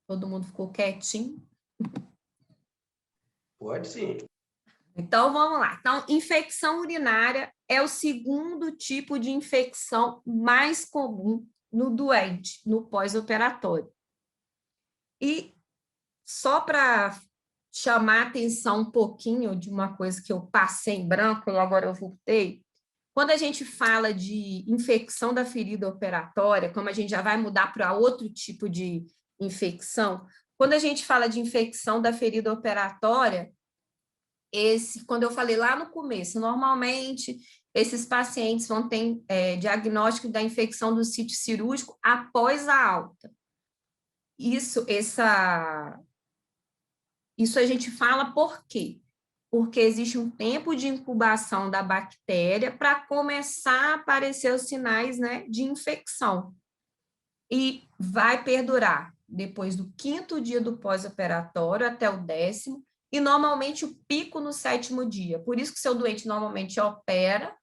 [SPEAKER 1] Todo mundo ficou quietinho?
[SPEAKER 4] Pode sim.
[SPEAKER 1] Então, vamos lá. Então, infecção urinária é o segundo tipo de infecção mais comum no doente, no pós-operatório. E só para chamar a atenção um pouquinho de uma coisa que eu passei em branco e agora eu voltei, quando a gente fala de infecção da ferida operatória, como a gente já vai mudar para outro tipo de infecção, quando a gente fala de infecção da ferida operatória, quando eu falei lá no começo, normalmente esses pacientes vão ter diagnóstico da infecção do sítio cirúrgico após a alta. Isso a gente fala por quê? Porque existe um tempo de incubação da bactéria para começar a aparecer os sinais, né, de infecção. E vai perdurar depois do 5º dia do pós-operatório até o 10º, e normalmente o pico no 7º dia. Por isso que seu doente normalmente opera,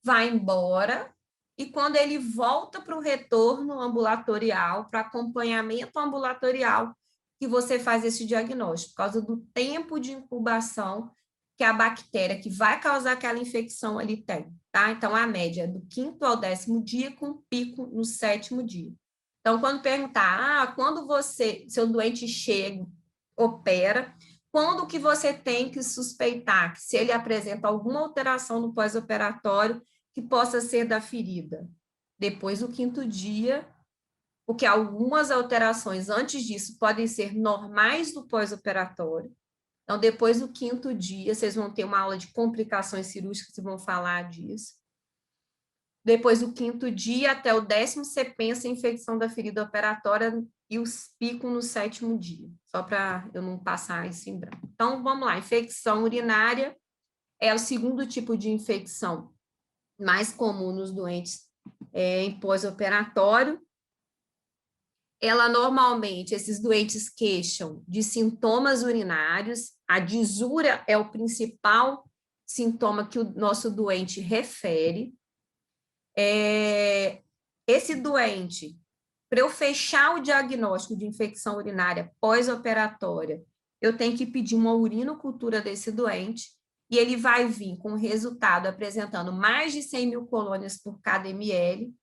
[SPEAKER 1] vai embora, e quando ele volta para o retorno ambulatorial, para acompanhamento ambulatorial, que você faz esse diagnóstico, por causa do tempo de incubação que a bactéria que vai causar aquela infecção ali tem, tá? Então, a média é do 5º ao 10º dia, com pico no 7º dia. Então, quando perguntar, quando seu doente chega, opera, quando que você tem que suspeitar que se ele apresenta alguma alteração no pós-operatório que possa ser da ferida? Depois do 5º dia, porque algumas alterações antes disso podem ser normais do pós-operatório. Então, depois do 5º dia, vocês vão ter uma aula de complicações cirúrgicas que vão falar disso. Depois do 5º dia até o 10º, você pensa em infecção da ferida operatória e os picos no 7º dia, só para eu não passar isso em branco. Então, vamos lá, infecção urinária é o segundo tipo de infecção mais comum nos doentes em pós-operatório. Ela normalmente, esses doentes queixam de sintomas urinários, a disúria é o principal sintoma que o nosso doente refere. Esse doente, para eu fechar o diagnóstico de infecção urinária pós-operatória, eu tenho que pedir uma urinocultura desse doente, e ele vai vir com o resultado apresentando mais de 100 mil colônias por cada ml,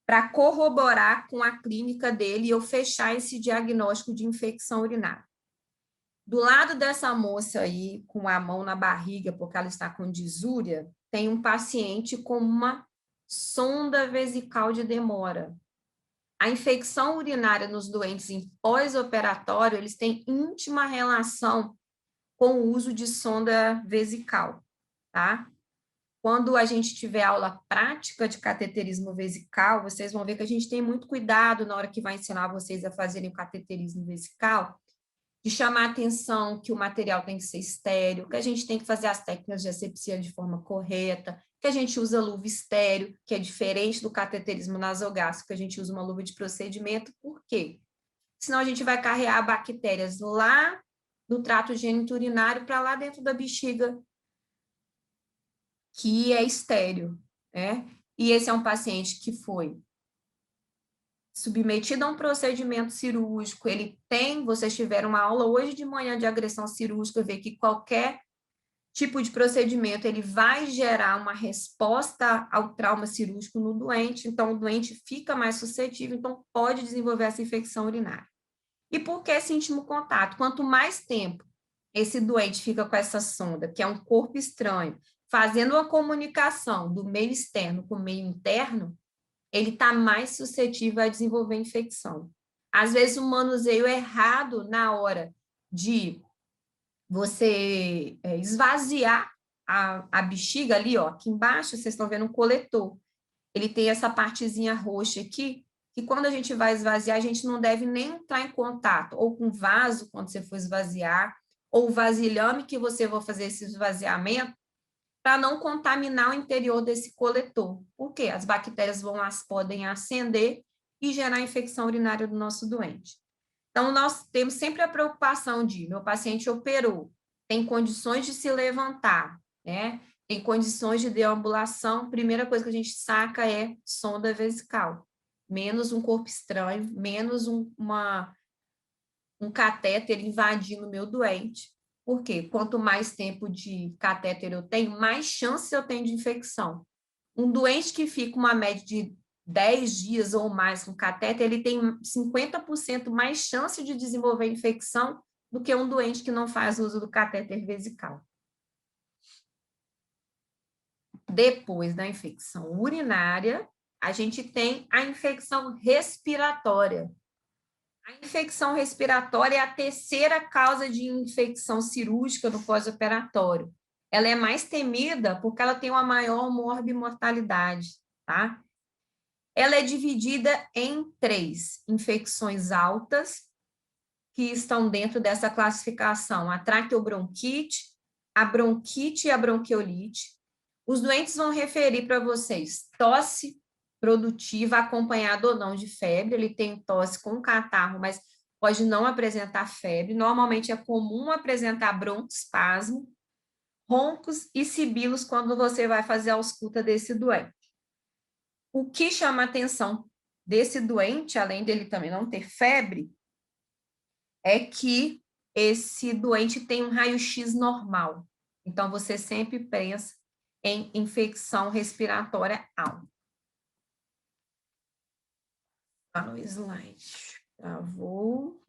[SPEAKER 1] para corroborar com a clínica dele e eu fechar esse diagnóstico de infecção urinária. Do lado dessa moça aí, com a mão na barriga, porque ela está com disúria, tem um paciente com uma sonda vesical de demora. A infecção urinária nos doentes em pós-operatório, eles têm íntima relação com o uso de sonda vesical, tá? Quando a gente tiver aula prática de cateterismo vesical, vocês vão ver que a gente tem muito cuidado na hora que vai ensinar vocês a fazerem o cateterismo vesical, de chamar a atenção que o material tem que ser estéril, que a gente tem que fazer as técnicas de asepsia de forma correta, que a gente usa luva estéril, que é diferente do cateterismo nasogástrico, que a gente usa uma luva de procedimento. Por quê? Senão a gente vai carregar bactérias lá do trato geniturinário para lá dentro da bexiga, que é estéril, né? E esse é um paciente que foi submetido a um procedimento cirúrgico, vocês tiveram uma aula hoje de manhã de agressão cirúrgica, ver que qualquer tipo de procedimento, ele vai gerar uma resposta ao trauma cirúrgico no doente, então o doente fica mais suscetível, então pode desenvolver essa infecção urinária. E por que esse íntimo contato? Quanto mais tempo esse doente fica com essa sonda, que é um corpo estranho, fazendo uma comunicação do meio externo com o meio interno, ele está mais suscetível a desenvolver infecção. Às vezes, o manuseio errado na hora de você esvaziar a bexiga ali, ó, aqui embaixo, vocês estão vendo um coletor. Ele tem essa partezinha roxa aqui, que quando a gente vai esvaziar, a gente não deve nem entrar em contato, ou com vaso, quando você for esvaziar, ou vasilhame que você vai fazer esse esvaziamento, para não contaminar o interior desse coletor. Por quê? As bactérias podem ascender e gerar infecção urinária do nosso doente. Então, nós temos sempre a preocupação de, meu paciente operou, tem condições de se levantar, né? Tem condições de deambulação, primeira coisa que a gente saca é sonda vesical, menos um corpo estranho, menos um catéter invadindo o meu doente. Por quê? Quanto mais tempo de catéter eu tenho, mais chance eu tenho de infecção. Um doente que fica uma média de 10 dias ou mais com catéter, ele tem 50% mais chance de desenvolver infecção do que um doente que não faz uso do catéter vesical. Depois da infecção urinária, a gente tem a infecção respiratória. A infecção respiratória é a terceira causa de infecção cirúrgica no pós-operatório. Ela é mais temida porque ela tem uma maior morbimortalidade, tá? Ela é dividida em 3 infecções altas, que estão dentro dessa classificação: a traqueobronquite, a bronquite e a bronquiolite. Os doentes vão referir para vocês tosse produtiva, acompanhada ou não de febre. Ele tem tosse com catarro, mas pode não apresentar febre. Normalmente é comum apresentar broncoespasmo, roncos e sibilos quando você vai fazer a ausculta desse doente. O que chama a atenção desse doente, além dele também não ter febre, é que esse doente tem um raio-x normal. Então, você sempre pensa em infecção respiratória alta. No slide. Travou.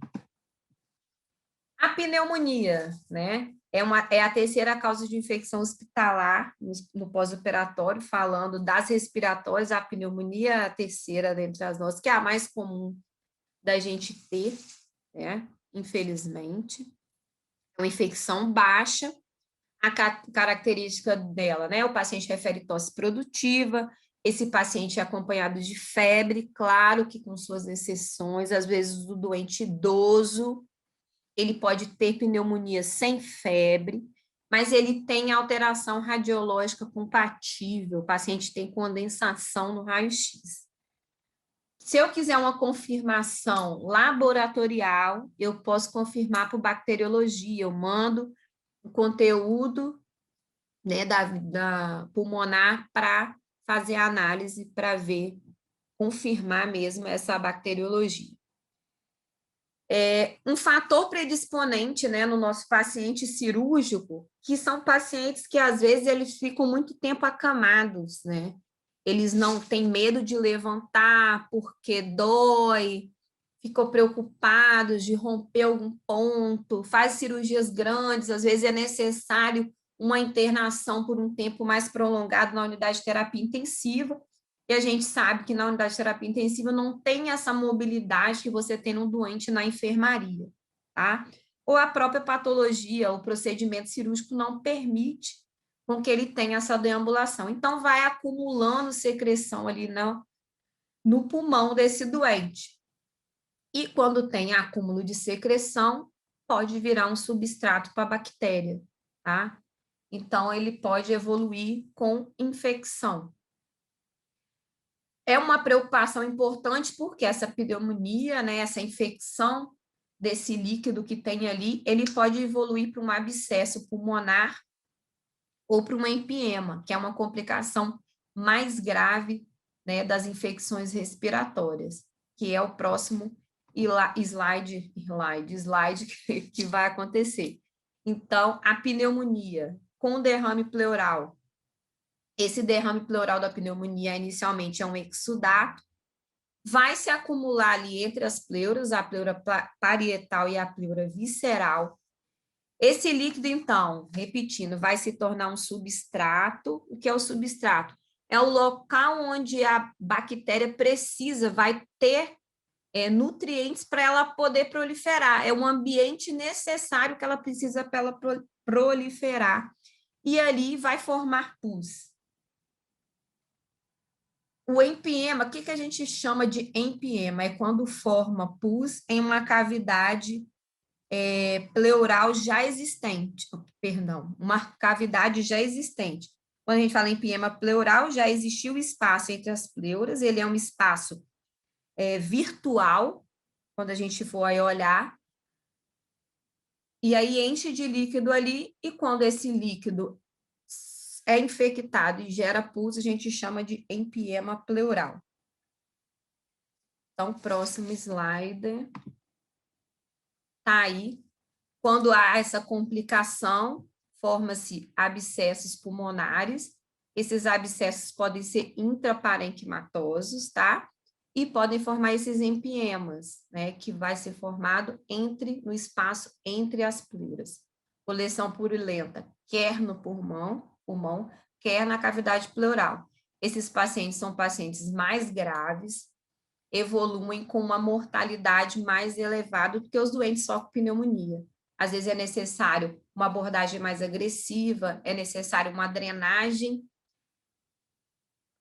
[SPEAKER 1] A pneumonia, né? É a terceira causa de infecção hospitalar no pós-operatório, falando das respiratórias, a pneumonia é a terceira dentre as nossas, que é a mais comum da gente ter, né? Infelizmente. É uma infecção baixa, a característica dela, né? O paciente refere tosse produtiva, esse paciente é acompanhado de febre, claro que com suas exceções, às vezes o doente idoso, ele pode ter pneumonia sem febre, mas ele tem alteração radiológica compatível, o paciente tem condensação no raio-x. Se eu quiser uma confirmação laboratorial, eu posso confirmar por bacteriologia, eu mando o conteúdo, né, da pulmonar para fazer a análise para ver, confirmar mesmo essa bacteriologia. Um fator predisponente, né, no nosso paciente cirúrgico, que são pacientes que às vezes eles ficam muito tempo acamados, né? Eles não têm medo de levantar porque dói, ficam preocupados de romper algum ponto, faz cirurgias grandes, às vezes é necessário uma internação por um tempo mais prolongado na unidade de terapia intensiva, e a gente sabe que na unidade de terapia intensiva não tem essa mobilidade que você tem no doente na enfermaria, tá? Ou a própria patologia, o procedimento cirúrgico não permite com que ele tenha essa deambulação. Então, vai acumulando secreção ali no pulmão desse doente. E quando tem acúmulo de secreção, pode virar um substrato para a bactéria, tá? Então, ele pode evoluir com infecção. É uma preocupação importante porque essa pneumonia, né, essa infecção desse líquido que tem ali, ele pode evoluir para um abscesso pulmonar ou para uma empiema, que é uma complicação mais grave, né, das infecções respiratórias, que é o próximo slide que vai acontecer. Então, a pneumonia com derrame pleural. Esse derrame pleural da pneumonia inicialmente é um exudato, vai se acumular ali entre as pleuras, a pleura parietal e a pleura visceral. Esse líquido, então, repetindo, vai se tornar um substrato. O que é o substrato? É o local onde a bactéria precisa, vai ter nutrientes para ela poder proliferar. É um ambiente necessário que ela precisa para ela proliferar. E ali vai formar pus. O empiema, o que a gente chama de empiema? É quando forma pus em uma cavidade pleural já existente, perdão, uma cavidade já existente. Quando a gente fala em empiema pleural, já existiu espaço entre as pleuras, ele é um espaço virtual, quando a gente for aí olhar, e aí enche de líquido ali, e quando esse líquido é infectado e gera pus, a gente chama de empiema pleural. Então, próximo slide. Tá aí. Quando há essa complicação, forma-se abscessos pulmonares. Esses abscessos podem ser intraparenquimatosos, tá? E podem formar esses empiemas, né? Que vai ser formado no espaço entre as pleuras. Coleção purulenta, quer no pulmão, quer na cavidade pleural. Esses pacientes são pacientes mais graves, evoluem com uma mortalidade mais elevada do que os doentes só com pneumonia. Às vezes é necessário uma abordagem mais agressiva, é necessário uma drenagem.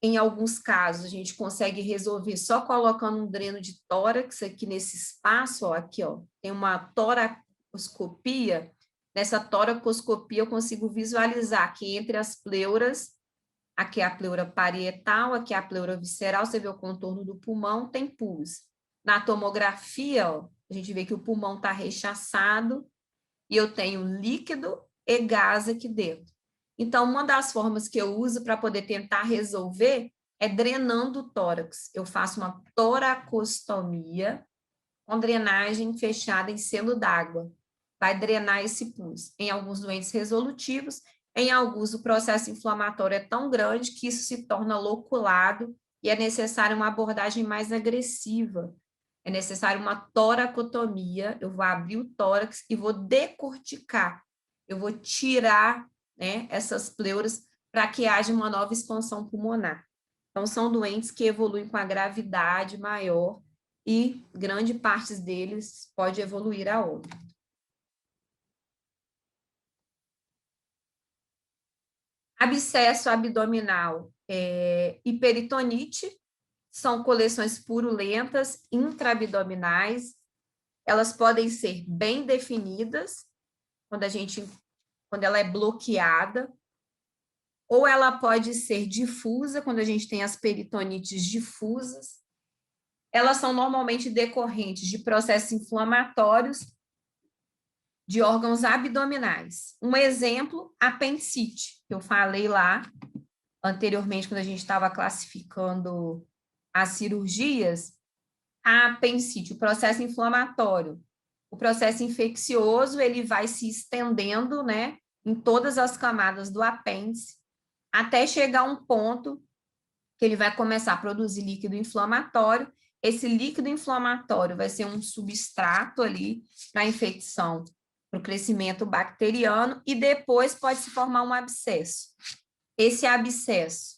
[SPEAKER 1] Em alguns casos, a gente consegue resolver só colocando um dreno de tórax aqui nesse espaço, ó, aqui, ó, tem uma toracoscopia. Nessa toracoscopia eu consigo visualizar que entre as pleuras, aqui é a pleura parietal, aqui é a pleura visceral, você vê o contorno do pulmão, tem pus. Na tomografia, ó, a gente vê que o pulmão está rechaçado e eu tenho líquido e gás aqui dentro. Então, uma das formas que eu uso para poder tentar resolver é drenando o tórax. Eu faço uma toracostomia com drenagem fechada em selo d'água. Vai drenar esse pus. Em alguns doentes resolutivos, em alguns o processo inflamatório é tão grande que isso se torna loculado e é necessária uma abordagem mais agressiva. É necessário uma toracotomia, eu vou abrir o tórax e vou decorticar. Eu vou tirar, né, essas pleuras para que haja uma nova expansão pulmonar. Então, são doentes que evoluem com a gravidade maior e grande parte deles pode evoluir a óbito. Abscesso abdominal e peritonite são coleções purulentas intraabdominais. Elas podem ser bem definidas quando ela é bloqueada, ou ela pode ser difusa, quando a gente tem as peritonites difusas. Elas são normalmente decorrentes de processos inflamatórios de órgãos abdominais. Um exemplo, apendicite, que eu falei lá anteriormente, quando a gente estava classificando as cirurgias. A apendicite, o processo inflamatório, o processo infeccioso, ele vai se estendendo, né, em todas as camadas do apêndice, até chegar a um ponto que ele vai começar a produzir líquido inflamatório. Esse líquido inflamatório vai ser um substrato ali para a infecção, para o crescimento bacteriano, e depois pode se formar um abscesso. Esse abscesso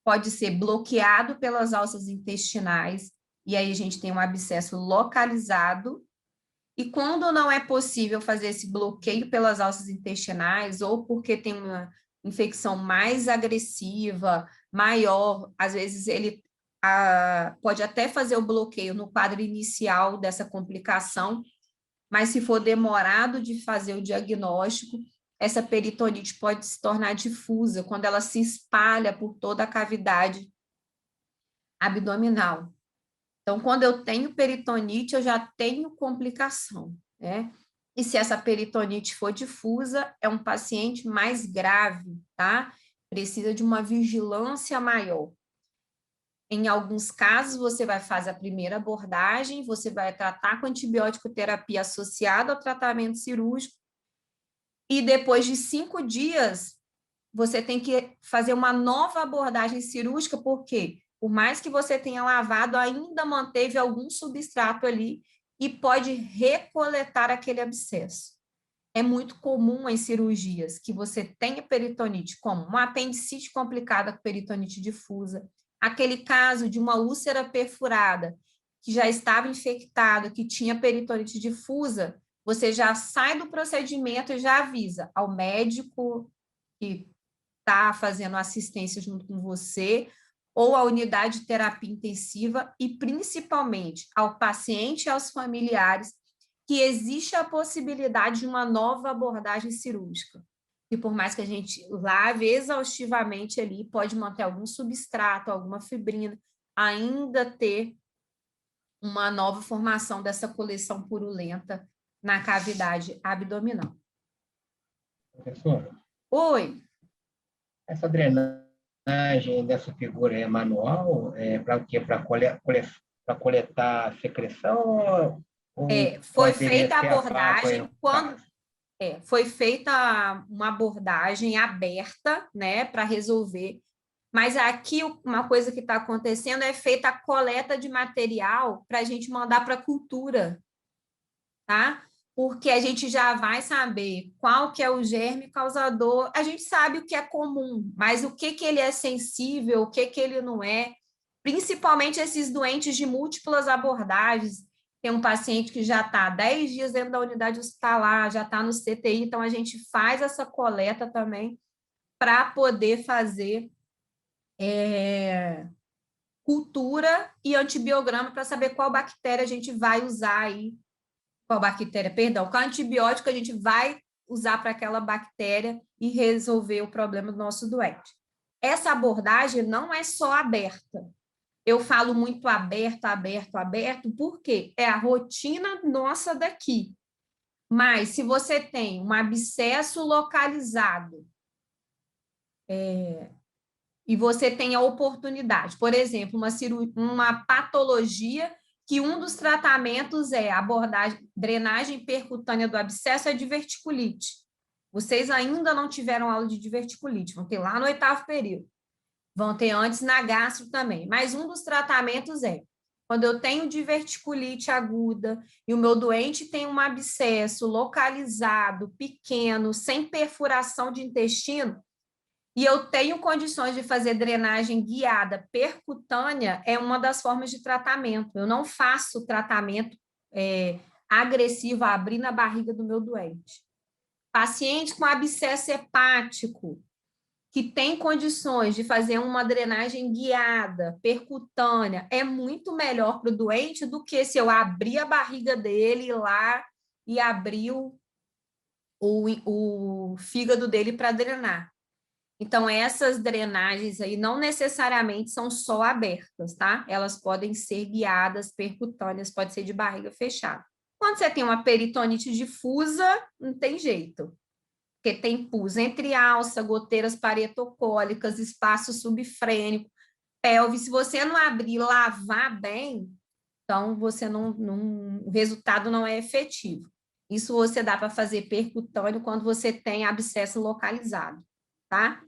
[SPEAKER 1] pode ser bloqueado pelas alças intestinais, e aí a gente tem um abscesso localizado. E quando não é possível fazer esse bloqueio pelas alças intestinais, ou porque tem uma infecção mais agressiva, maior, às vezes ele pode até fazer o bloqueio no quadro inicial dessa complicação, mas se for demorado de fazer o diagnóstico, essa peritonite pode se tornar difusa, quando ela se espalha por toda a cavidade abdominal. Então, quando eu tenho peritonite, eu já tenho complicação, né? E se essa peritonite for difusa, é um paciente mais grave, tá? Precisa de uma vigilância maior. Em alguns casos, você vai fazer a primeira abordagem, você vai tratar com antibiótico terapia associada ao tratamento cirúrgico, e depois de 5 dias, você tem que fazer uma nova abordagem cirúrgica, porque por mais que você tenha lavado, ainda manteve algum substrato ali e pode recoletar aquele abscesso. É muito comum em cirurgias que você tenha peritonite, como uma apendicite complicada com peritonite difusa, aquele caso de uma úlcera perfurada que já estava infectado, que tinha peritonite difusa, você já sai do procedimento e já avisa ao médico que está fazendo assistência junto com você, ou à unidade de terapia intensiva, e principalmente ao paciente e aos familiares, que existe a possibilidade de uma nova abordagem cirúrgica. E por mais que a gente lave exaustivamente ali, pode manter algum substrato, alguma fibrina, ainda ter uma nova formação dessa coleção purulenta na cavidade abdominal.
[SPEAKER 5] Professor,
[SPEAKER 1] Oi.
[SPEAKER 5] essa drenagem dessa figura é manual? É para o quê? Para coletar a secreção? Ou
[SPEAKER 1] Foi
[SPEAKER 5] poderia
[SPEAKER 1] feita a
[SPEAKER 5] ser a vácuo aí
[SPEAKER 1] abordagem
[SPEAKER 5] no
[SPEAKER 1] quando
[SPEAKER 5] caso?
[SPEAKER 1] foi feita uma abordagem aberta, né, para resolver. Mas aqui uma coisa que está acontecendo é feita a coleta de material para a gente mandar para a cultura, tá? Porque a gente já vai saber qual que é o germe causador. A gente sabe o que é comum, mas o que que ele é sensível, o que que ele não é. Principalmente esses doentes de múltiplas abordagens. Tem um paciente que já está 10 dias dentro da unidade hospitalar, já está no CTI, então a gente faz essa coleta também para poder fazer cultura e antibiograma para saber qual bactéria a gente vai usar aí, qual antibiótico a gente vai usar para aquela bactéria e resolver o problema do nosso doente. Essa abordagem não é só aberta. Eu falo muito aberto, aberto, aberto, porque é a rotina nossa daqui. Mas se você tem um abscesso localizado, e você tem a oportunidade, por exemplo, uma patologia que um dos tratamentos é abordagem, drenagem percutânea do abscesso, é diverticulite. Vocês ainda não tiveram aula de diverticulite, vão ter lá no 8º período. Vão ter antes na gastro também. Mas um dos tratamentos é, quando eu tenho diverticulite aguda e o meu doente tem um abscesso localizado, pequeno, sem perfuração de intestino, e eu tenho condições de fazer drenagem guiada percutânea, é uma das formas de tratamento. Eu não faço tratamento agressivo, abrir na barriga do meu doente. Paciente com abscesso hepático, que tem condições de fazer uma drenagem guiada, percutânea, é muito melhor para o doente do que se eu abrir a barriga dele lá e abrir o fígado dele para drenar. Então, essas drenagens aí não necessariamente são só abertas, tá? Elas podem ser guiadas, percutâneas, pode ser de barriga fechada. Quando você tem uma peritonite difusa, não tem jeito. Porque tem pus entre alça, goteiras paretocólicas, espaço subfrênico, pelve. Se você não abrir e lavar bem, então você o resultado não é efetivo. Isso você dá para fazer percutâneo quando você tem abscesso localizado, tá?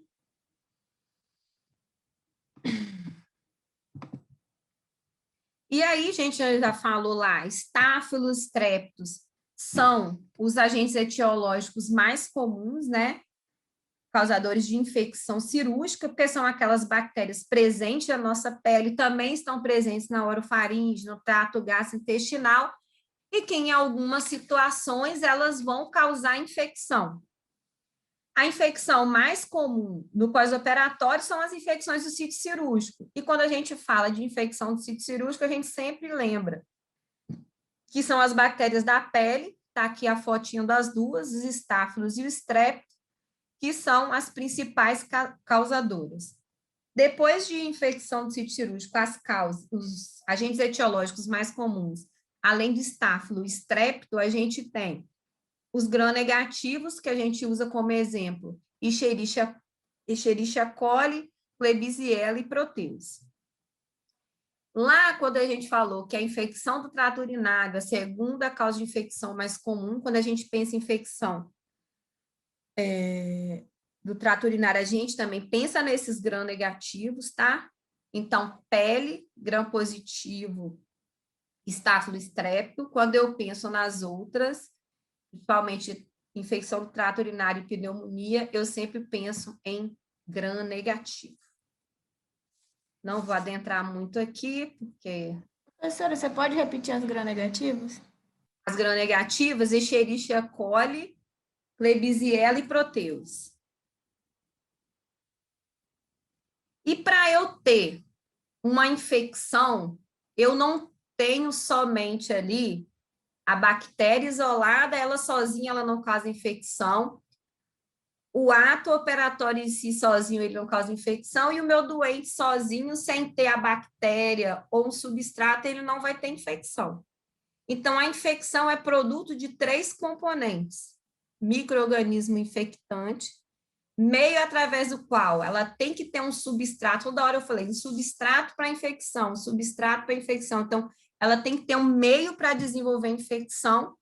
[SPEAKER 1] E aí, gente, já falou lá, estáfilos, streptos são os agentes etiológicos mais comuns, né? Causadores de infecção cirúrgica, porque são aquelas bactérias presentes na nossa pele, também estão presentes na orofaringe, no trato gastrointestinal, e que em algumas situações elas vão causar infecção. A infecção mais comum no pós-operatório são as infecções do sítio cirúrgico. E quando a gente fala de infecção do sítio cirúrgico, a gente sempre lembra que são as bactérias da pele, tá aqui a fotinho das duas, os estáfilos e o strep, que são as principais causadoras. Depois de infecção do sítio cirúrgico, as causas, os agentes etiológicos mais comuns, além do estáfilo e strepto, a gente tem os gram-negativos, que a gente usa como exemplo, Escherichia coli, Klebsiella e Proteus. Lá, quando a gente falou que a infecção do trato urinário, a segunda causa de infecção mais comum, quando a gente pensa em infecção do trato urinário, a gente também pensa nesses gram-negativos, tá? Então, pele, gram-positivo, estáfilo, strepto. Quando eu penso nas outras, principalmente infecção do trato urinário e pneumonia, eu sempre penso em gram-negativo. Não vou adentrar muito aqui, porque...
[SPEAKER 8] Professora, você pode repetir as gram-negativas?
[SPEAKER 1] As gram-negativas, Escherichia coli, Klebsiella e Proteus. E para eu ter uma infecção, eu não tenho somente ali a bactéria isolada, ela sozinha, ela não causa infecção. O ato operatório em si sozinho, ele não causa infecção, e o meu doente sozinho, sem ter a bactéria ou um substrato, ele não vai ter infecção. Então, a infecção é produto de 3 componentes: micro-organismo infectante, meio através do qual ela tem que ter um substrato. Toda hora eu falei, um substrato para infecção, substrato para infecção. Então, ela tem que ter um meio para desenvolver infecção,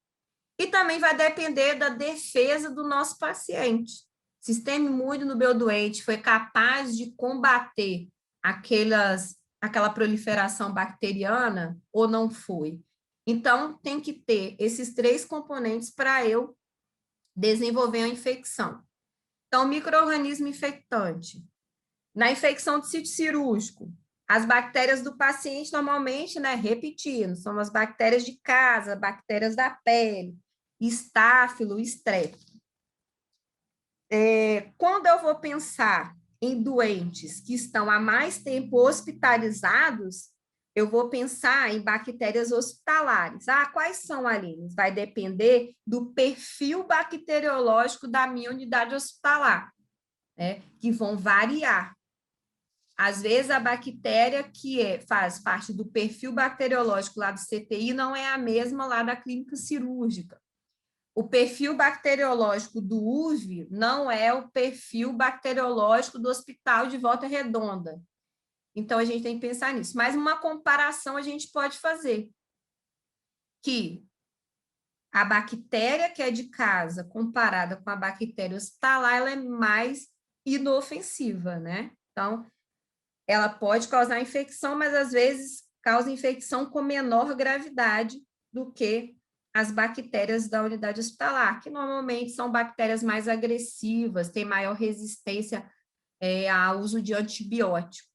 [SPEAKER 1] e também vai depender da defesa do nosso paciente. O sistema imune do meu doente foi capaz de combater aquela proliferação bacteriana ou não foi? Então, tem que ter esses 3 componentes para eu desenvolver a infecção. Então, micro-organismo infectante. Na infecção do sítio cirúrgico, as bactérias do paciente, normalmente, né, repetindo, são as bactérias de casa, bactérias da pele, estáfilo, strepto. Quando eu vou pensar em doentes que estão há mais tempo hospitalizados, eu vou pensar em bactérias hospitalares. Quais são, Aline? Vai depender do perfil bacteriológico da minha unidade hospitalar, né? Que vão variar. Às vezes, a bactéria que faz parte do perfil bacteriológico lá do CTI não é a mesma lá da clínica cirúrgica. O perfil bacteriológico do UV não é o perfil bacteriológico do Hospital de Volta Redonda. Então, a gente tem que pensar nisso. Mas uma comparação a gente pode fazer. Que a bactéria que é de casa, comparada com a bactéria hospitalar, ela é mais inofensiva, né? Então, ela pode causar infecção, mas às vezes causa infecção com menor gravidade do que as bactérias da unidade hospitalar, que normalmente são bactérias mais agressivas, têm maior resistência ao uso de antibiótico.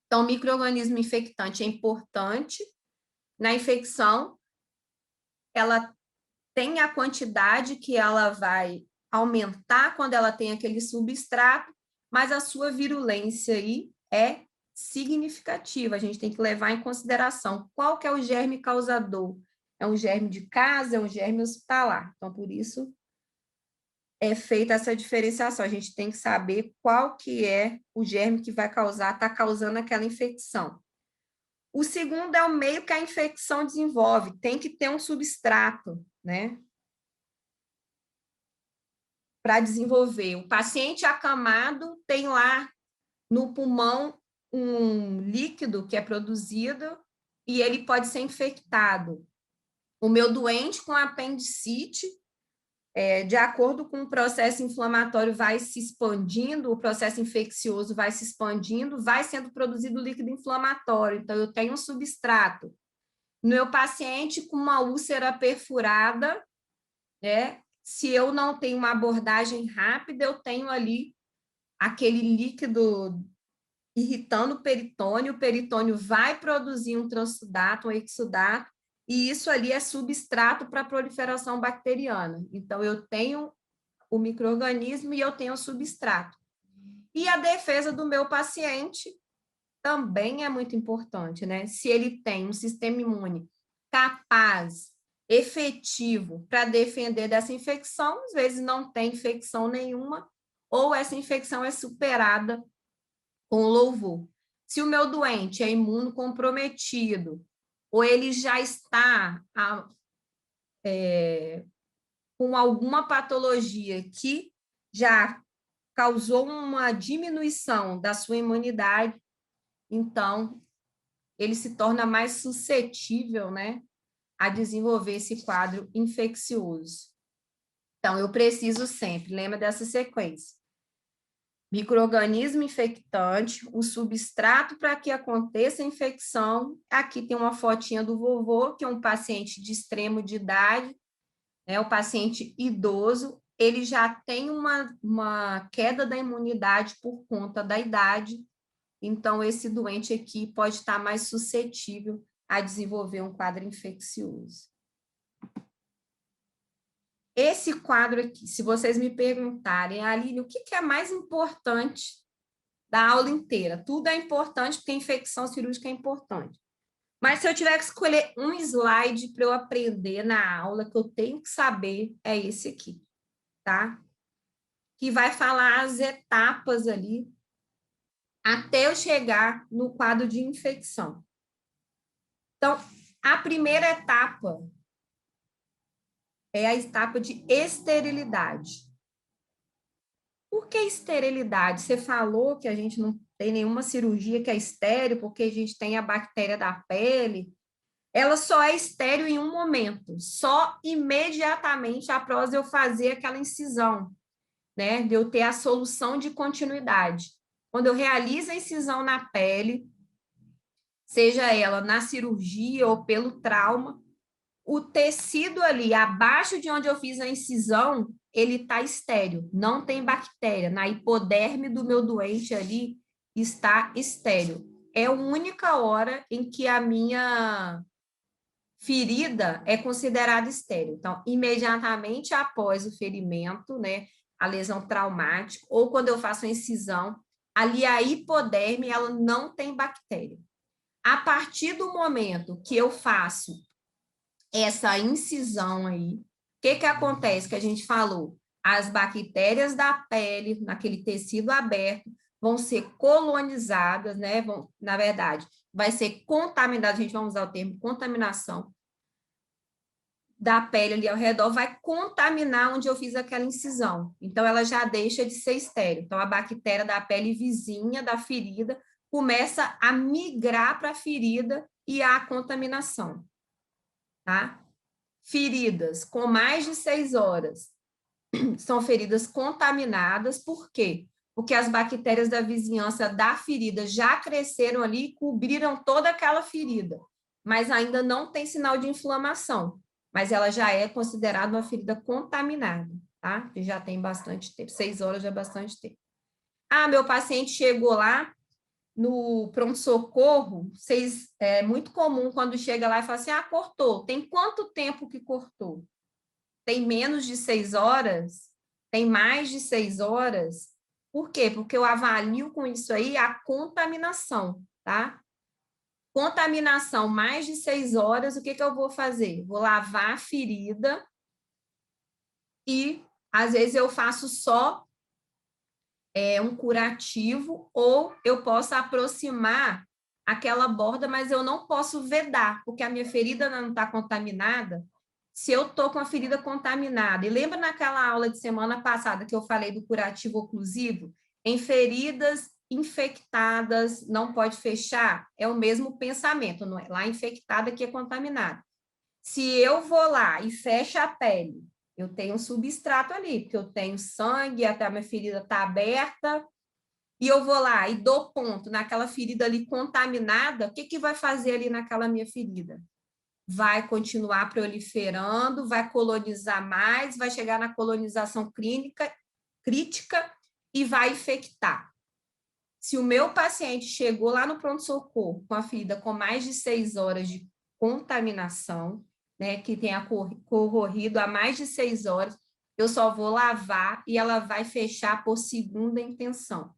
[SPEAKER 1] Então, o micro-organismo infectante é importante. Na infecção, ela tem a quantidade que ela vai aumentar quando ela tem aquele substrato, mas a sua virulência aí é significativa. A gente tem que levar em consideração qual que é o germe causador. É um germe de casa, é um germe hospitalar. Então, por isso, é feita essa diferenciação. A gente tem que saber qual que é o germe que vai causar, está causando aquela infecção. O segundo é o meio que a infecção desenvolve. Tem que ter um substrato, né? Para desenvolver. O paciente acamado tem lá no pulmão um líquido que é produzido e ele pode ser infectado. O meu doente com apendicite, de acordo com o processo inflamatório, vai se expandindo, o processo infeccioso vai se expandindo, vai sendo produzido líquido inflamatório. Então, eu tenho um substrato. No meu paciente com uma úlcera perfurada, né, se eu não tenho uma abordagem rápida, eu tenho ali aquele líquido irritando o peritônio vai produzir um transsudato, um exudato, e isso ali é substrato para a proliferação bacteriana. Então, eu tenho o micro-organismo e eu tenho o substrato. E a defesa do meu paciente também é muito importante, né? Se ele tem um sistema imune capaz, efetivo para defender dessa infecção, às vezes não tem infecção nenhuma, ou essa infecção é superada com louvor. Se o meu doente é imunocomprometido, ou ele já está com alguma patologia que já causou uma diminuição da sua imunidade, então ele se torna mais suscetível, né, a desenvolver esse quadro infeccioso. Então, eu preciso sempre, lembra dessa sequência. Micro-organismo infectante, o substrato para que aconteça a infecção. Aqui tem uma fotinha do vovô, que é um paciente de extremo de idade, né, o paciente idoso, ele já tem uma queda da imunidade por conta da idade, então esse doente aqui pode estar mais suscetível a desenvolver um quadro infeccioso. Esse quadro aqui, se vocês me perguntarem, Aline, o que é mais importante da aula inteira? Tudo é importante, porque a infecção cirúrgica é importante. Mas se eu tiver que escolher um slide para eu aprender na aula, que eu tenho que saber, é esse aqui, tá? Que vai falar as etapas ali, até eu chegar no quadro de infecção. Então, a primeira etapa é a etapa de esterilidade. Por que esterilidade? Você falou que a gente não tem nenhuma cirurgia que é estéril, porque a gente tem a bactéria da pele. Ela só é estéril em um momento, só imediatamente após eu fazer aquela incisão, né? De eu ter a solução de continuidade. Quando eu realizo a incisão na pele, seja ela na cirurgia ou pelo trauma, o tecido ali, abaixo de onde eu fiz a incisão, ele está estéril, não tem bactéria. Na hipoderme do meu doente ali está estéril. É a única hora em que a minha ferida é considerada estéril. Então, imediatamente após o ferimento, né, a lesão traumática, ou quando eu faço a incisão, ali a hipoderme, ela não tem bactéria. A partir do momento que eu faço essa incisão aí, o que acontece? Que a gente falou, as bactérias da pele, naquele tecido aberto, vão ser colonizadas, né? Na verdade, vai ser contaminada, a gente vai usar o termo contaminação da pele ali ao redor, vai contaminar onde eu fiz aquela incisão. Então, ela já deixa de ser estéril. Então, a bactéria da pele vizinha da ferida começa a migrar para a ferida e a contaminação. Tá? Feridas com mais de 6 horas são feridas contaminadas, por quê? Porque as bactérias da vizinhança da ferida já cresceram ali e cobriram toda aquela ferida, mas ainda não tem sinal de inflamação, mas ela já é considerada uma ferida contaminada, tá? E já tem bastante tempo, 6 horas já é bastante tempo. Ah, meu paciente chegou lá, no pronto-socorro, é muito comum quando chega lá e fala assim, cortou. Tem quanto tempo que cortou? Tem menos de 6 horas? Tem mais de 6 horas? Por quê? Porque eu avalio com isso aí a contaminação, tá? Contaminação mais de 6 horas, o que que eu vou fazer? Vou lavar a ferida e, às vezes, eu faço só um curativo, ou eu posso aproximar aquela borda, mas eu não posso vedar, porque a minha ferida não está contaminada. Se eu estou com a ferida contaminada, e lembra naquela aula de semana passada que eu falei do curativo oclusivo? Em feridas infectadas, não pode fechar? É o mesmo pensamento, não é? Lá infectada que é contaminada. Se eu vou lá e fecho a pele, eu tenho um substrato ali, porque eu tenho sangue, até a minha ferida está aberta, e eu vou lá e dou ponto naquela ferida ali contaminada, o que que vai fazer ali naquela minha ferida? Vai continuar proliferando, vai colonizar mais, vai chegar na colonização crítica e vai infectar. Se o meu paciente chegou lá no pronto-socorro com a ferida com mais de 6 horas de contaminação, né, que tenha corrido há mais de 6 horas, eu só vou lavar e ela vai fechar por segunda intenção,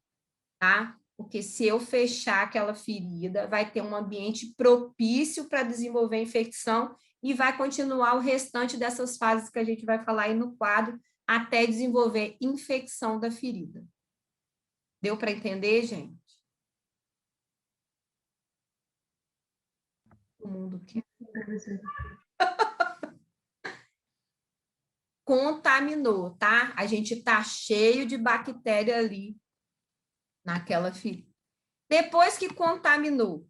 [SPEAKER 1] tá? Porque se eu fechar aquela ferida, vai ter um ambiente propício para desenvolver infecção e vai continuar o restante dessas fases que a gente vai falar aí no quadro, até desenvolver infecção da ferida. Deu para entender, gente? O mundo quer. Contaminou, tá? A gente tá cheio de bactéria ali naquela ferida. Depois que contaminou,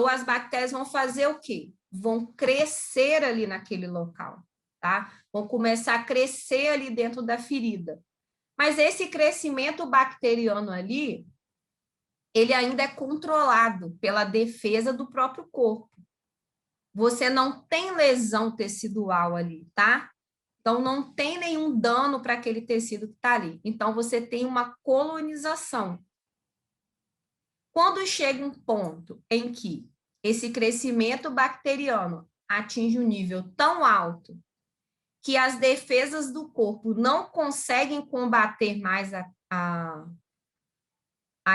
[SPEAKER 1] as bactérias vão fazer o quê? Vão crescer ali naquele local, tá? Vão começar a crescer ali dentro da ferida. Mas esse crescimento bacteriano ali, ele ainda é controlado pela defesa do próprio corpo. Você não tem lesão tecidual ali, tá? Então, não tem nenhum dano para aquele tecido que está ali. Então, você tem uma colonização. Quando chega um ponto em que esse crescimento bacteriano atinge um nível tão alto que as defesas do corpo não conseguem combater mais a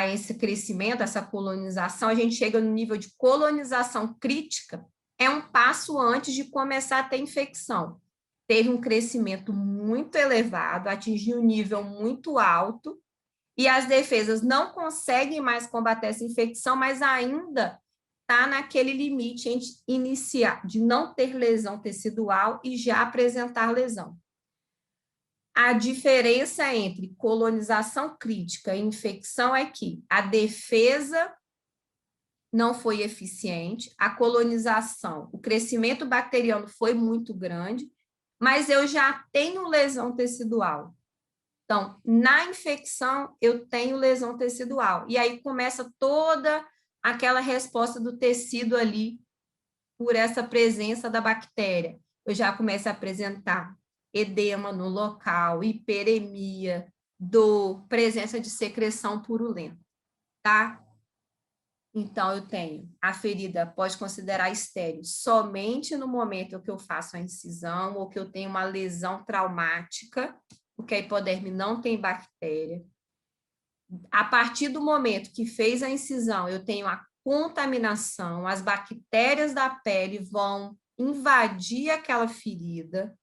[SPEAKER 1] esse crescimento, essa colonização, a gente chega no nível de colonização crítica, é um passo antes de começar a ter infecção. Teve um crescimento muito elevado, atingiu um nível muito alto, e as defesas não conseguem mais combater essa infecção, mas ainda está naquele limite inicial de não ter lesão tecidual e já apresentar lesão. A diferença entre colonização crítica e infecção é que a defesa não foi eficiente, a colonização, o crescimento bacteriano foi muito grande, mas eu já tenho lesão tecidual. Então, na infecção, eu tenho lesão tecidual. E aí começa toda aquela resposta do tecido ali por essa presença da bactéria. Eu já começo a apresentar edema no local, hiperemia, dor, presença de secreção purulenta, tá? Então, eu tenho a ferida, pode considerar estéril somente no momento que eu faço a incisão ou que eu tenho uma lesão traumática, porque a hipoderme não tem bactéria. A partir do momento que fez a incisão, eu tenho a contaminação, as bactérias da pele vão invadir aquela ferida.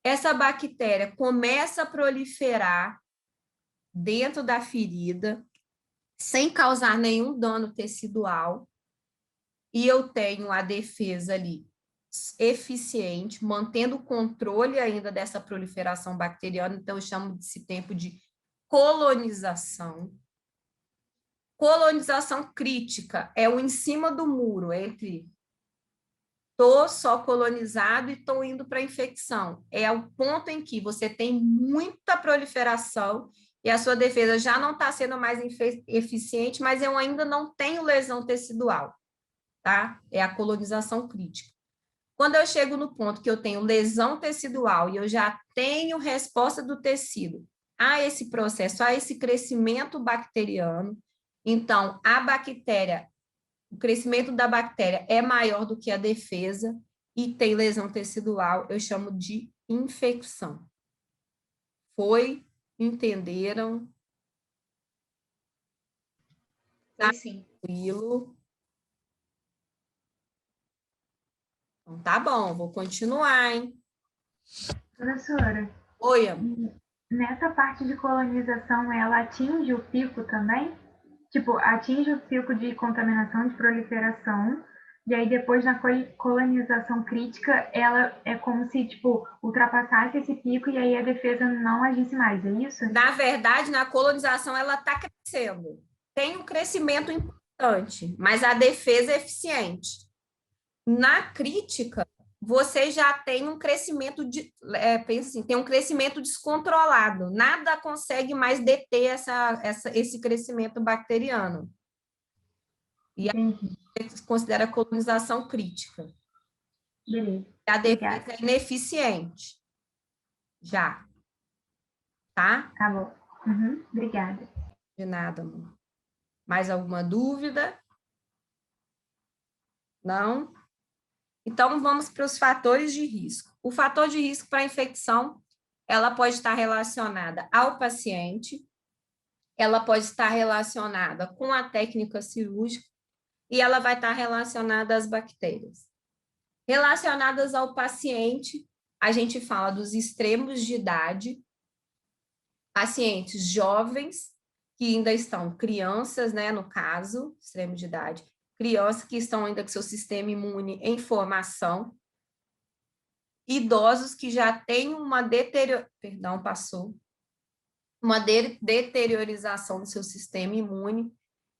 [SPEAKER 1] Essa bactéria começa a proliferar dentro da ferida, sem causar nenhum dano tecidual, e eu tenho a defesa ali eficiente, mantendo o controle ainda dessa proliferação bacteriana, então eu chamo desse tempo de colonização. Colonização crítica é o em cima do muro, entre estou só colonizado e estou indo para a infecção. É o ponto em que você tem muita proliferação e a sua defesa já não está sendo mais eficiente, mas eu ainda não tenho lesão tecidual, tá? É a colonização crítica. Quando eu chego no ponto que eu tenho lesão tecidual e eu já tenho resposta do tecido a esse processo, a esse crescimento bacteriano, então a bactéria, o crescimento da bactéria é maior do que a defesa e tem lesão tecidual, eu chamo de infecção. Foi Entenderam?
[SPEAKER 8] Foi sim.
[SPEAKER 1] Tranquilo. Então, tá bom, vou continuar, hein?
[SPEAKER 6] Professora,
[SPEAKER 1] Oi, amor.
[SPEAKER 6] nessa parte de colonização, ela atinge o pico também? Tipo, atinge o pico de contaminação, de proliferação, e aí depois na colonização crítica, ela é como se, tipo, ultrapassasse esse pico e aí a defesa não agisse mais, é isso?
[SPEAKER 1] Na verdade, na colonização, ela está crescendo. Tem um crescimento importante, mas a defesa é eficiente. Na crítica, você já tem um crescimento pensa assim, tem um crescimento descontrolado. Nada consegue mais deter esse crescimento bacteriano. E
[SPEAKER 6] Entendi.
[SPEAKER 1] a gente considera a colonização crítica.
[SPEAKER 6] Beleza.
[SPEAKER 1] A defesa
[SPEAKER 6] Obrigada.
[SPEAKER 1] é ineficiente. Já. Tá?
[SPEAKER 6] Tá bom. Obrigada.
[SPEAKER 1] De nada, amor. Mais alguma dúvida? Não? Então, vamos para os fatores de risco. O fator de risco para a infecção, ela pode estar relacionada ao paciente, ela pode estar relacionada com a técnica cirúrgica e ela vai estar relacionada às bactérias. Relacionadas ao paciente, a gente fala dos extremos de idade, pacientes jovens, que ainda estão crianças, né, no caso, extremo de idade, crianças que estão ainda com seu sistema imune em formação, idosos que já têm uma deteriorização do seu sistema imune,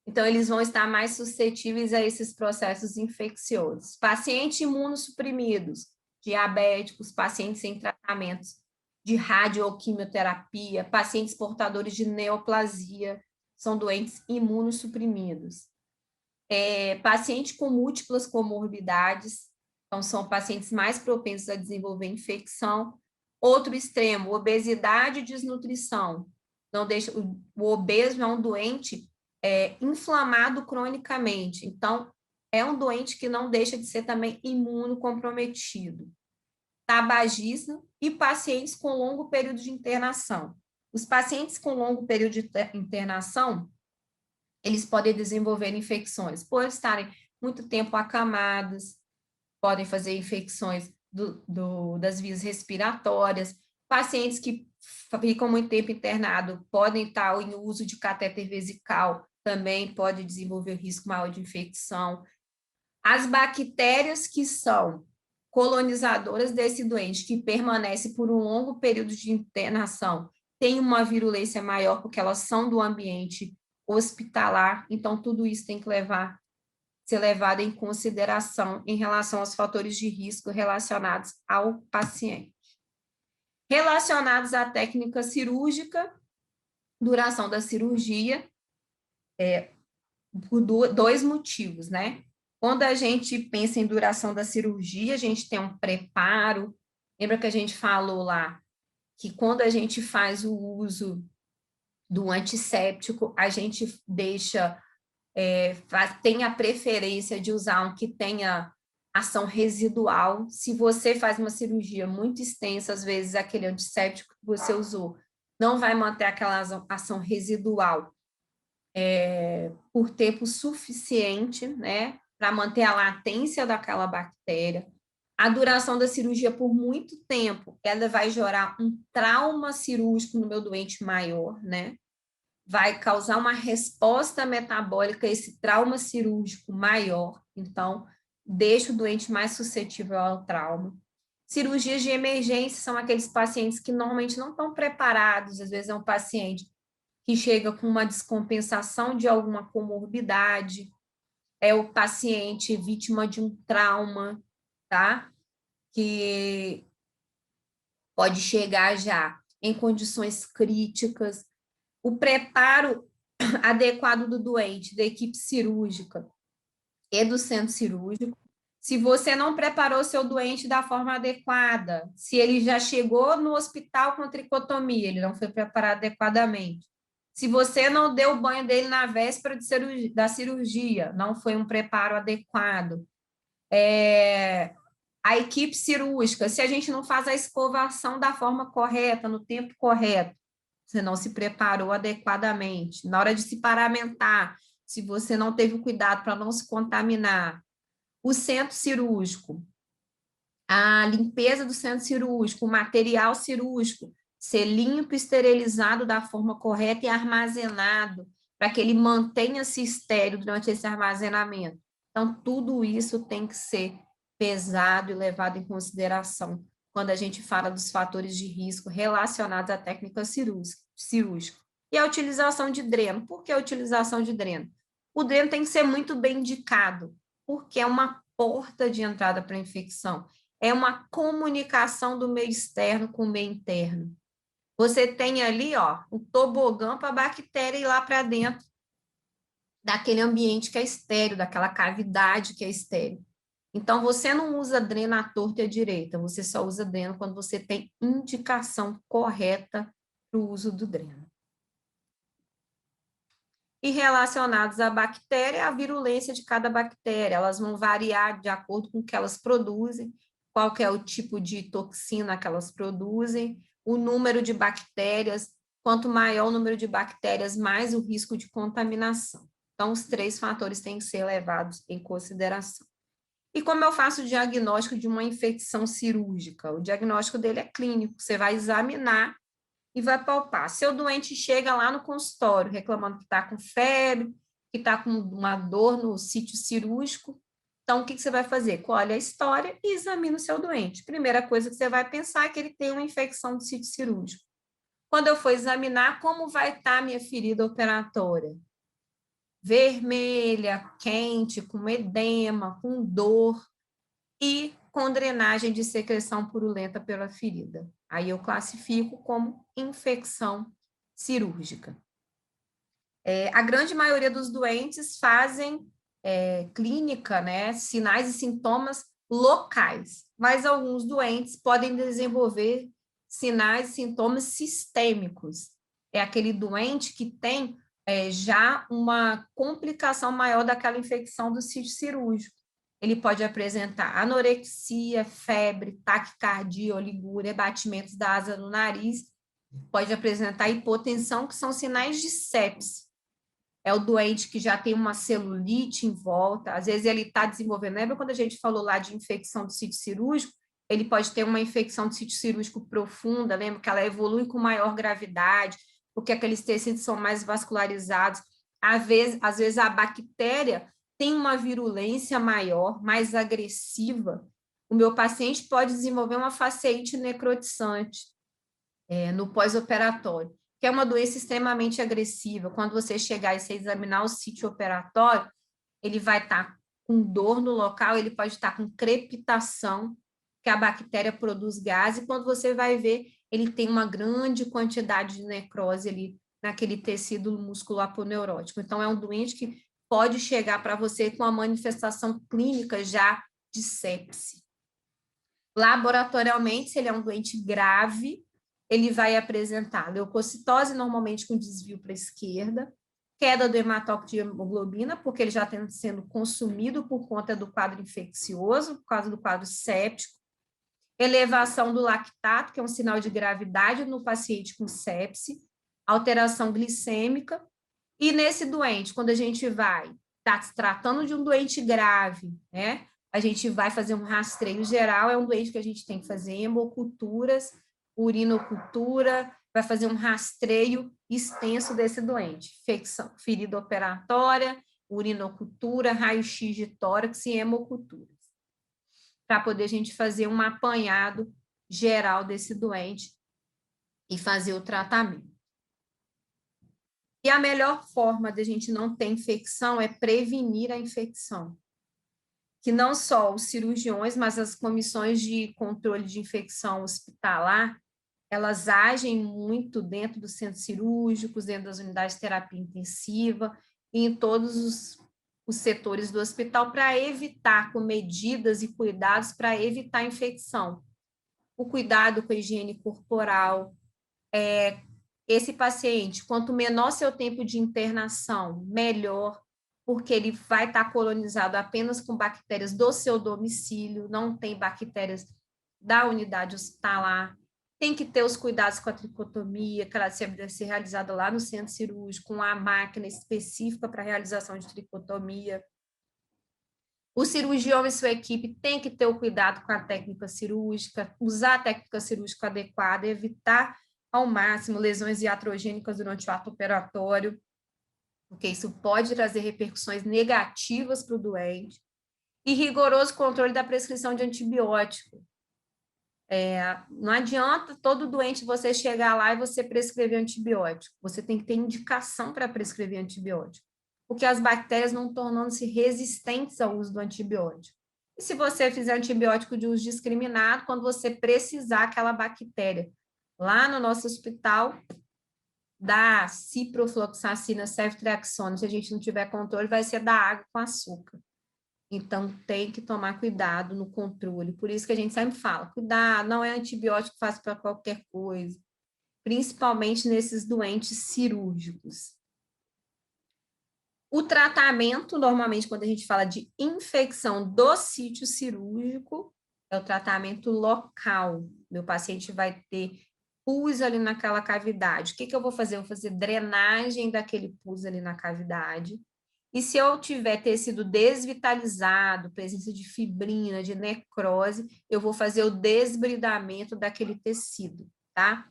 [SPEAKER 1] então eles vão estar mais suscetíveis a esses processos infecciosos. Pacientes imunossuprimidos, diabéticos, pacientes sem tratamentos de radioquimioterapia, pacientes portadores de neoplasia, são doentes imunossuprimidos. Paciente com múltiplas comorbidades, então são pacientes mais propensos a desenvolver infecção. Outro extremo, obesidade e desnutrição. Não deixa, o obeso é um doente inflamado cronicamente, então é um doente que não deixa de ser também imunocomprometido. Tabagismo e pacientes com longo período de internação. Os pacientes com longo período de internação, eles podem desenvolver infecções por estarem muito tempo acamados, podem fazer infecções das vias respiratórias. Pacientes que ficam muito tempo internados podem estar em uso de catéter vesical, também pode desenvolver risco maior de infecção. As bactérias que são colonizadoras desse doente, que permanece por um longo período de internação, têm uma virulência maior, porque elas são do ambiente hospitalar, então tudo isso tem que ser levado em consideração em relação aos fatores de risco relacionados ao paciente. Relacionados à técnica cirúrgica, duração da cirurgia, por dois motivos, né? Quando a gente pensa em duração da cirurgia, a gente tem um preparo. Lembra que a gente falou lá que quando a gente faz o uso do antisséptico, a gente tem a preferência de usar um que tenha ação residual. Se você faz uma cirurgia muito extensa, às vezes aquele antisséptico que você usou não vai manter aquela ação residual por tempo suficiente, né, para manter a latência daquela bactéria. A duração da cirurgia por muito tempo, ela vai gerar um trauma cirúrgico no meu doente maior, né? Vai causar uma resposta metabólica a esse trauma cirúrgico maior, então deixa o doente mais suscetível ao trauma. Cirurgias de emergência são aqueles pacientes que normalmente não estão preparados, às vezes é um paciente que chega com uma descompensação de alguma comorbidade, é o paciente vítima de um trauma, tá? Que pode chegar já em condições críticas. O preparo adequado do doente, da equipe cirúrgica e do centro cirúrgico. Se você não preparou seu doente da forma adequada, se ele já chegou no hospital com tricotomia, ele não foi preparado adequadamente. Se você não deu o banho dele na véspera da cirurgia, não foi um preparo adequado. A equipe cirúrgica, se a gente não faz a escovação da forma correta, no tempo correto, você não se preparou adequadamente. Na hora de se paramentar, se você não teve o cuidado para não se contaminar. O centro cirúrgico, a limpeza do centro cirúrgico, o material cirúrgico, ser limpo e esterilizado da forma correta e armazenado, para que ele mantenha-se estéril durante esse armazenamento. Então, tudo isso tem que ser pesado e levado em consideração quando a gente fala dos fatores de risco relacionados à técnica cirúrgica. E a utilização de dreno. Por que a utilização de dreno? O dreno tem que ser muito bem indicado, porque é uma porta de entrada para a infecção. É uma comunicação do meio externo com o meio interno. Você tem ali, ó, um tobogã para a bactéria ir lá para dentro daquele ambiente que é estéril, daquela cavidade que é estéril. Então, você não usa dreno à torta e à direita, você só usa dreno quando você tem indicação correta para o uso do dreno. E relacionados à bactéria, a virulência de cada bactéria, elas vão variar de acordo com o que elas produzem, qual que é o tipo de toxina que elas produzem, o número de bactérias, quanto maior o número de bactérias, mais o risco de contaminação. Então, os 3 fatores têm que ser levados em consideração. E como eu faço o diagnóstico de uma infecção cirúrgica? O diagnóstico dele é clínico, você vai examinar e vai palpar. Seu doente chega lá no consultório reclamando que está com febre, que está com uma dor no sítio cirúrgico. Então, o que você vai fazer? Colhe a história e examina o seu doente. Primeira coisa que você vai pensar é que ele tem uma infecção do sítio cirúrgico. Quando eu for examinar, como vai estar a minha ferida operatória? Vermelha, quente, com edema, com dor e com drenagem de secreção purulenta pela ferida. Aí eu classifico como infecção cirúrgica. A grande maioria dos doentes fazem clínica, né, sinais e sintomas locais, mas alguns doentes podem desenvolver sinais e sintomas sistêmicos. É aquele doente que tem já uma complicação maior daquela infecção do sítio cirúrgico. Ele pode apresentar anorexia, febre, taquicardia, oligúria, batimentos da asa no nariz, pode apresentar hipotensão, que são sinais de sepse. É o doente que já tem uma celulite em volta, às vezes ele está desenvolvendo, lembra quando a gente falou lá de infecção do sítio cirúrgico? Ele pode ter uma infecção do sítio cirúrgico profunda, lembra que ela evolui com maior gravidade, porque aqueles tecidos são mais vascularizados. Às vezes a bactéria tem uma virulência maior, mais agressiva. O meu paciente pode desenvolver uma fasciite necrotizante no pós-operatório, que é uma doença extremamente agressiva. Quando você chegar e você examinar o sítio operatório, ele vai estar com dor no local, ele pode estar com crepitação, que a bactéria produz gás, e quando você vai ver, ele tem uma grande quantidade de necrose ali naquele tecido músculo aponeurótico. Então, é um doente que pode chegar para você com uma manifestação clínica já de sepse. Laboratorialmente, se ele é um doente grave, ele vai apresentar leucocitose, normalmente com desvio para a esquerda, queda do hematócrito de hemoglobina, porque ele já está sendo consumido por conta do quadro infeccioso, por causa do quadro séptico, elevação do lactato, que é um sinal de gravidade no paciente com sepse, alteração glicêmica, e nesse doente, quando a gente vai estar se tratando de um doente grave, né, a gente vai fazer um rastreio geral, é um doente que a gente tem que fazer hemoculturas, urinocultura, vai fazer um rastreio extenso desse doente, infecção, ferida operatória, urinocultura, raio-x de tórax e hemoculturas, para poder a gente fazer um apanhado geral desse doente e fazer o tratamento. E a melhor forma de a gente não ter infecção é prevenir a infecção. Que não só os cirurgiões, mas as comissões de controle de infecção hospitalar, elas agem muito dentro dos centros cirúrgicos, dentro das unidades de terapia intensiva, e em todos os setores do hospital, para evitar, com medidas e cuidados, para evitar a infecção. O cuidado com a higiene corporal, esse paciente, quanto menor seu tempo de internação, melhor, porque ele vai estar colonizado apenas com bactérias do seu domicílio, não tem bactérias da unidade hospitalar. tem que ter os cuidados com a tricotomia, que ela deve ser realizada lá no centro cirúrgico, com a máquina específica para a realização de tricotomia. O cirurgião e sua equipe tem que ter o cuidado com a técnica cirúrgica, usar a técnica cirúrgica adequada, evitar ao máximo lesões iatrogênicas durante o ato operatório, porque isso pode trazer repercussões negativas para o doente. E rigoroso controle da prescrição de antibiótico. Não adianta todo doente você chegar lá e você prescrever antibiótico. Você tem que ter indicação para prescrever antibiótico, porque as bactérias vão tornando-se resistentes ao uso do antibiótico. E se você fizer antibiótico de uso discriminado, quando você precisar aquela bactéria, lá no nosso hospital, da ciprofloxacina, ceftriaxona, se a gente não tiver controle, vai ser da água com açúcar. Então, tem que tomar cuidado no controle. Por isso que a gente sempre fala, cuidado, não é antibiótico que faz para qualquer coisa, principalmente nesses doentes cirúrgicos. O tratamento, normalmente, quando a gente fala de infecção do sítio cirúrgico, é o tratamento local. Meu paciente vai ter pus ali naquela cavidade. O que eu vou fazer? Eu vou fazer drenagem daquele pus ali na cavidade. E se eu tiver tecido desvitalizado, presença de fibrina, de necrose, eu vou fazer o desbridamento daquele tecido, tá?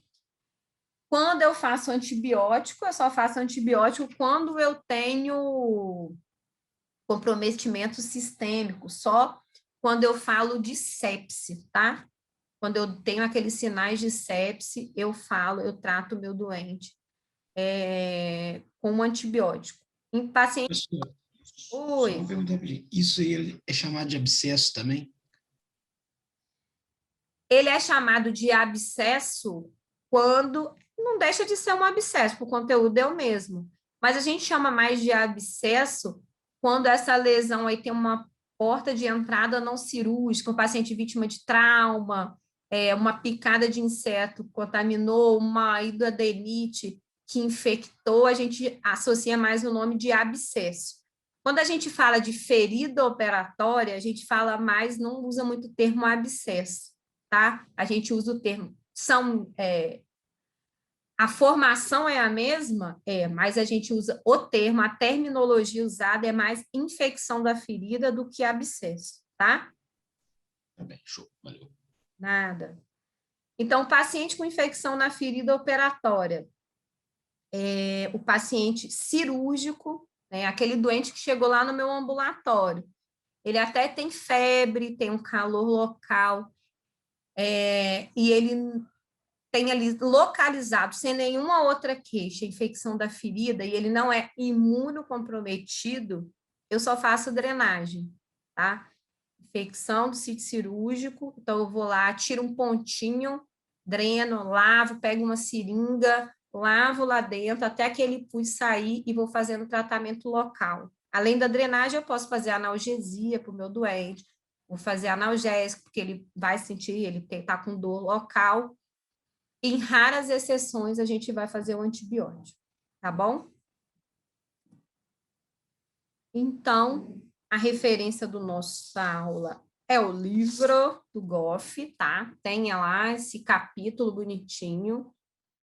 [SPEAKER 1] Quando eu faço antibiótico, eu só faço antibiótico quando eu tenho comprometimento sistêmico, só quando eu falo de sepse, tá? Quando eu tenho aqueles sinais de sepse, eu trato o meu doente com antibiótico. Em paciente...
[SPEAKER 3] Oi. Só uma pergunta rapidinho. Isso aí é chamado de abscesso também?
[SPEAKER 1] Ele é chamado de abscesso quando não deixa de ser um abscesso, o conteúdo é o mesmo. Mas a gente chama mais de abscesso quando essa lesão aí tem uma porta de entrada não cirúrgica, um paciente vítima de trauma, uma picada de inseto contaminou, uma hidroadenite que infectou, a gente associa mais o nome de abscesso. Quando a gente fala de ferida operatória, a gente fala mais, não usa muito o termo abscesso, tá? A gente usa o termo, a formação é a mesma? Mas a gente usa o termo, a terminologia usada é mais infecção da ferida do que abscesso, tá?
[SPEAKER 3] Tá bem, show, valeu.
[SPEAKER 1] Nada. Então, o paciente com infecção na ferida operatória, o paciente cirúrgico, né, aquele doente que chegou lá no meu ambulatório, ele até tem febre, tem um calor local, e ele tem ali localizado, sem nenhuma outra queixa, infecção da ferida, e ele não é imunocomprometido, eu só faço drenagem, tá? Infecção do sítio cirúrgico, então eu vou lá, tiro um pontinho, dreno, lavo, pego uma seringa, lavo lá dentro até aquele pus sair e vou fazendo tratamento local. Além da drenagem, eu posso fazer analgesia para o meu doente, vou fazer analgésico, porque ele vai sentir, ele está com dor local. Em raras exceções, a gente vai fazer o antibiótico, tá bom? Então, a referência do nossa aula é o livro do Goff, tá? Tem lá esse capítulo bonitinho.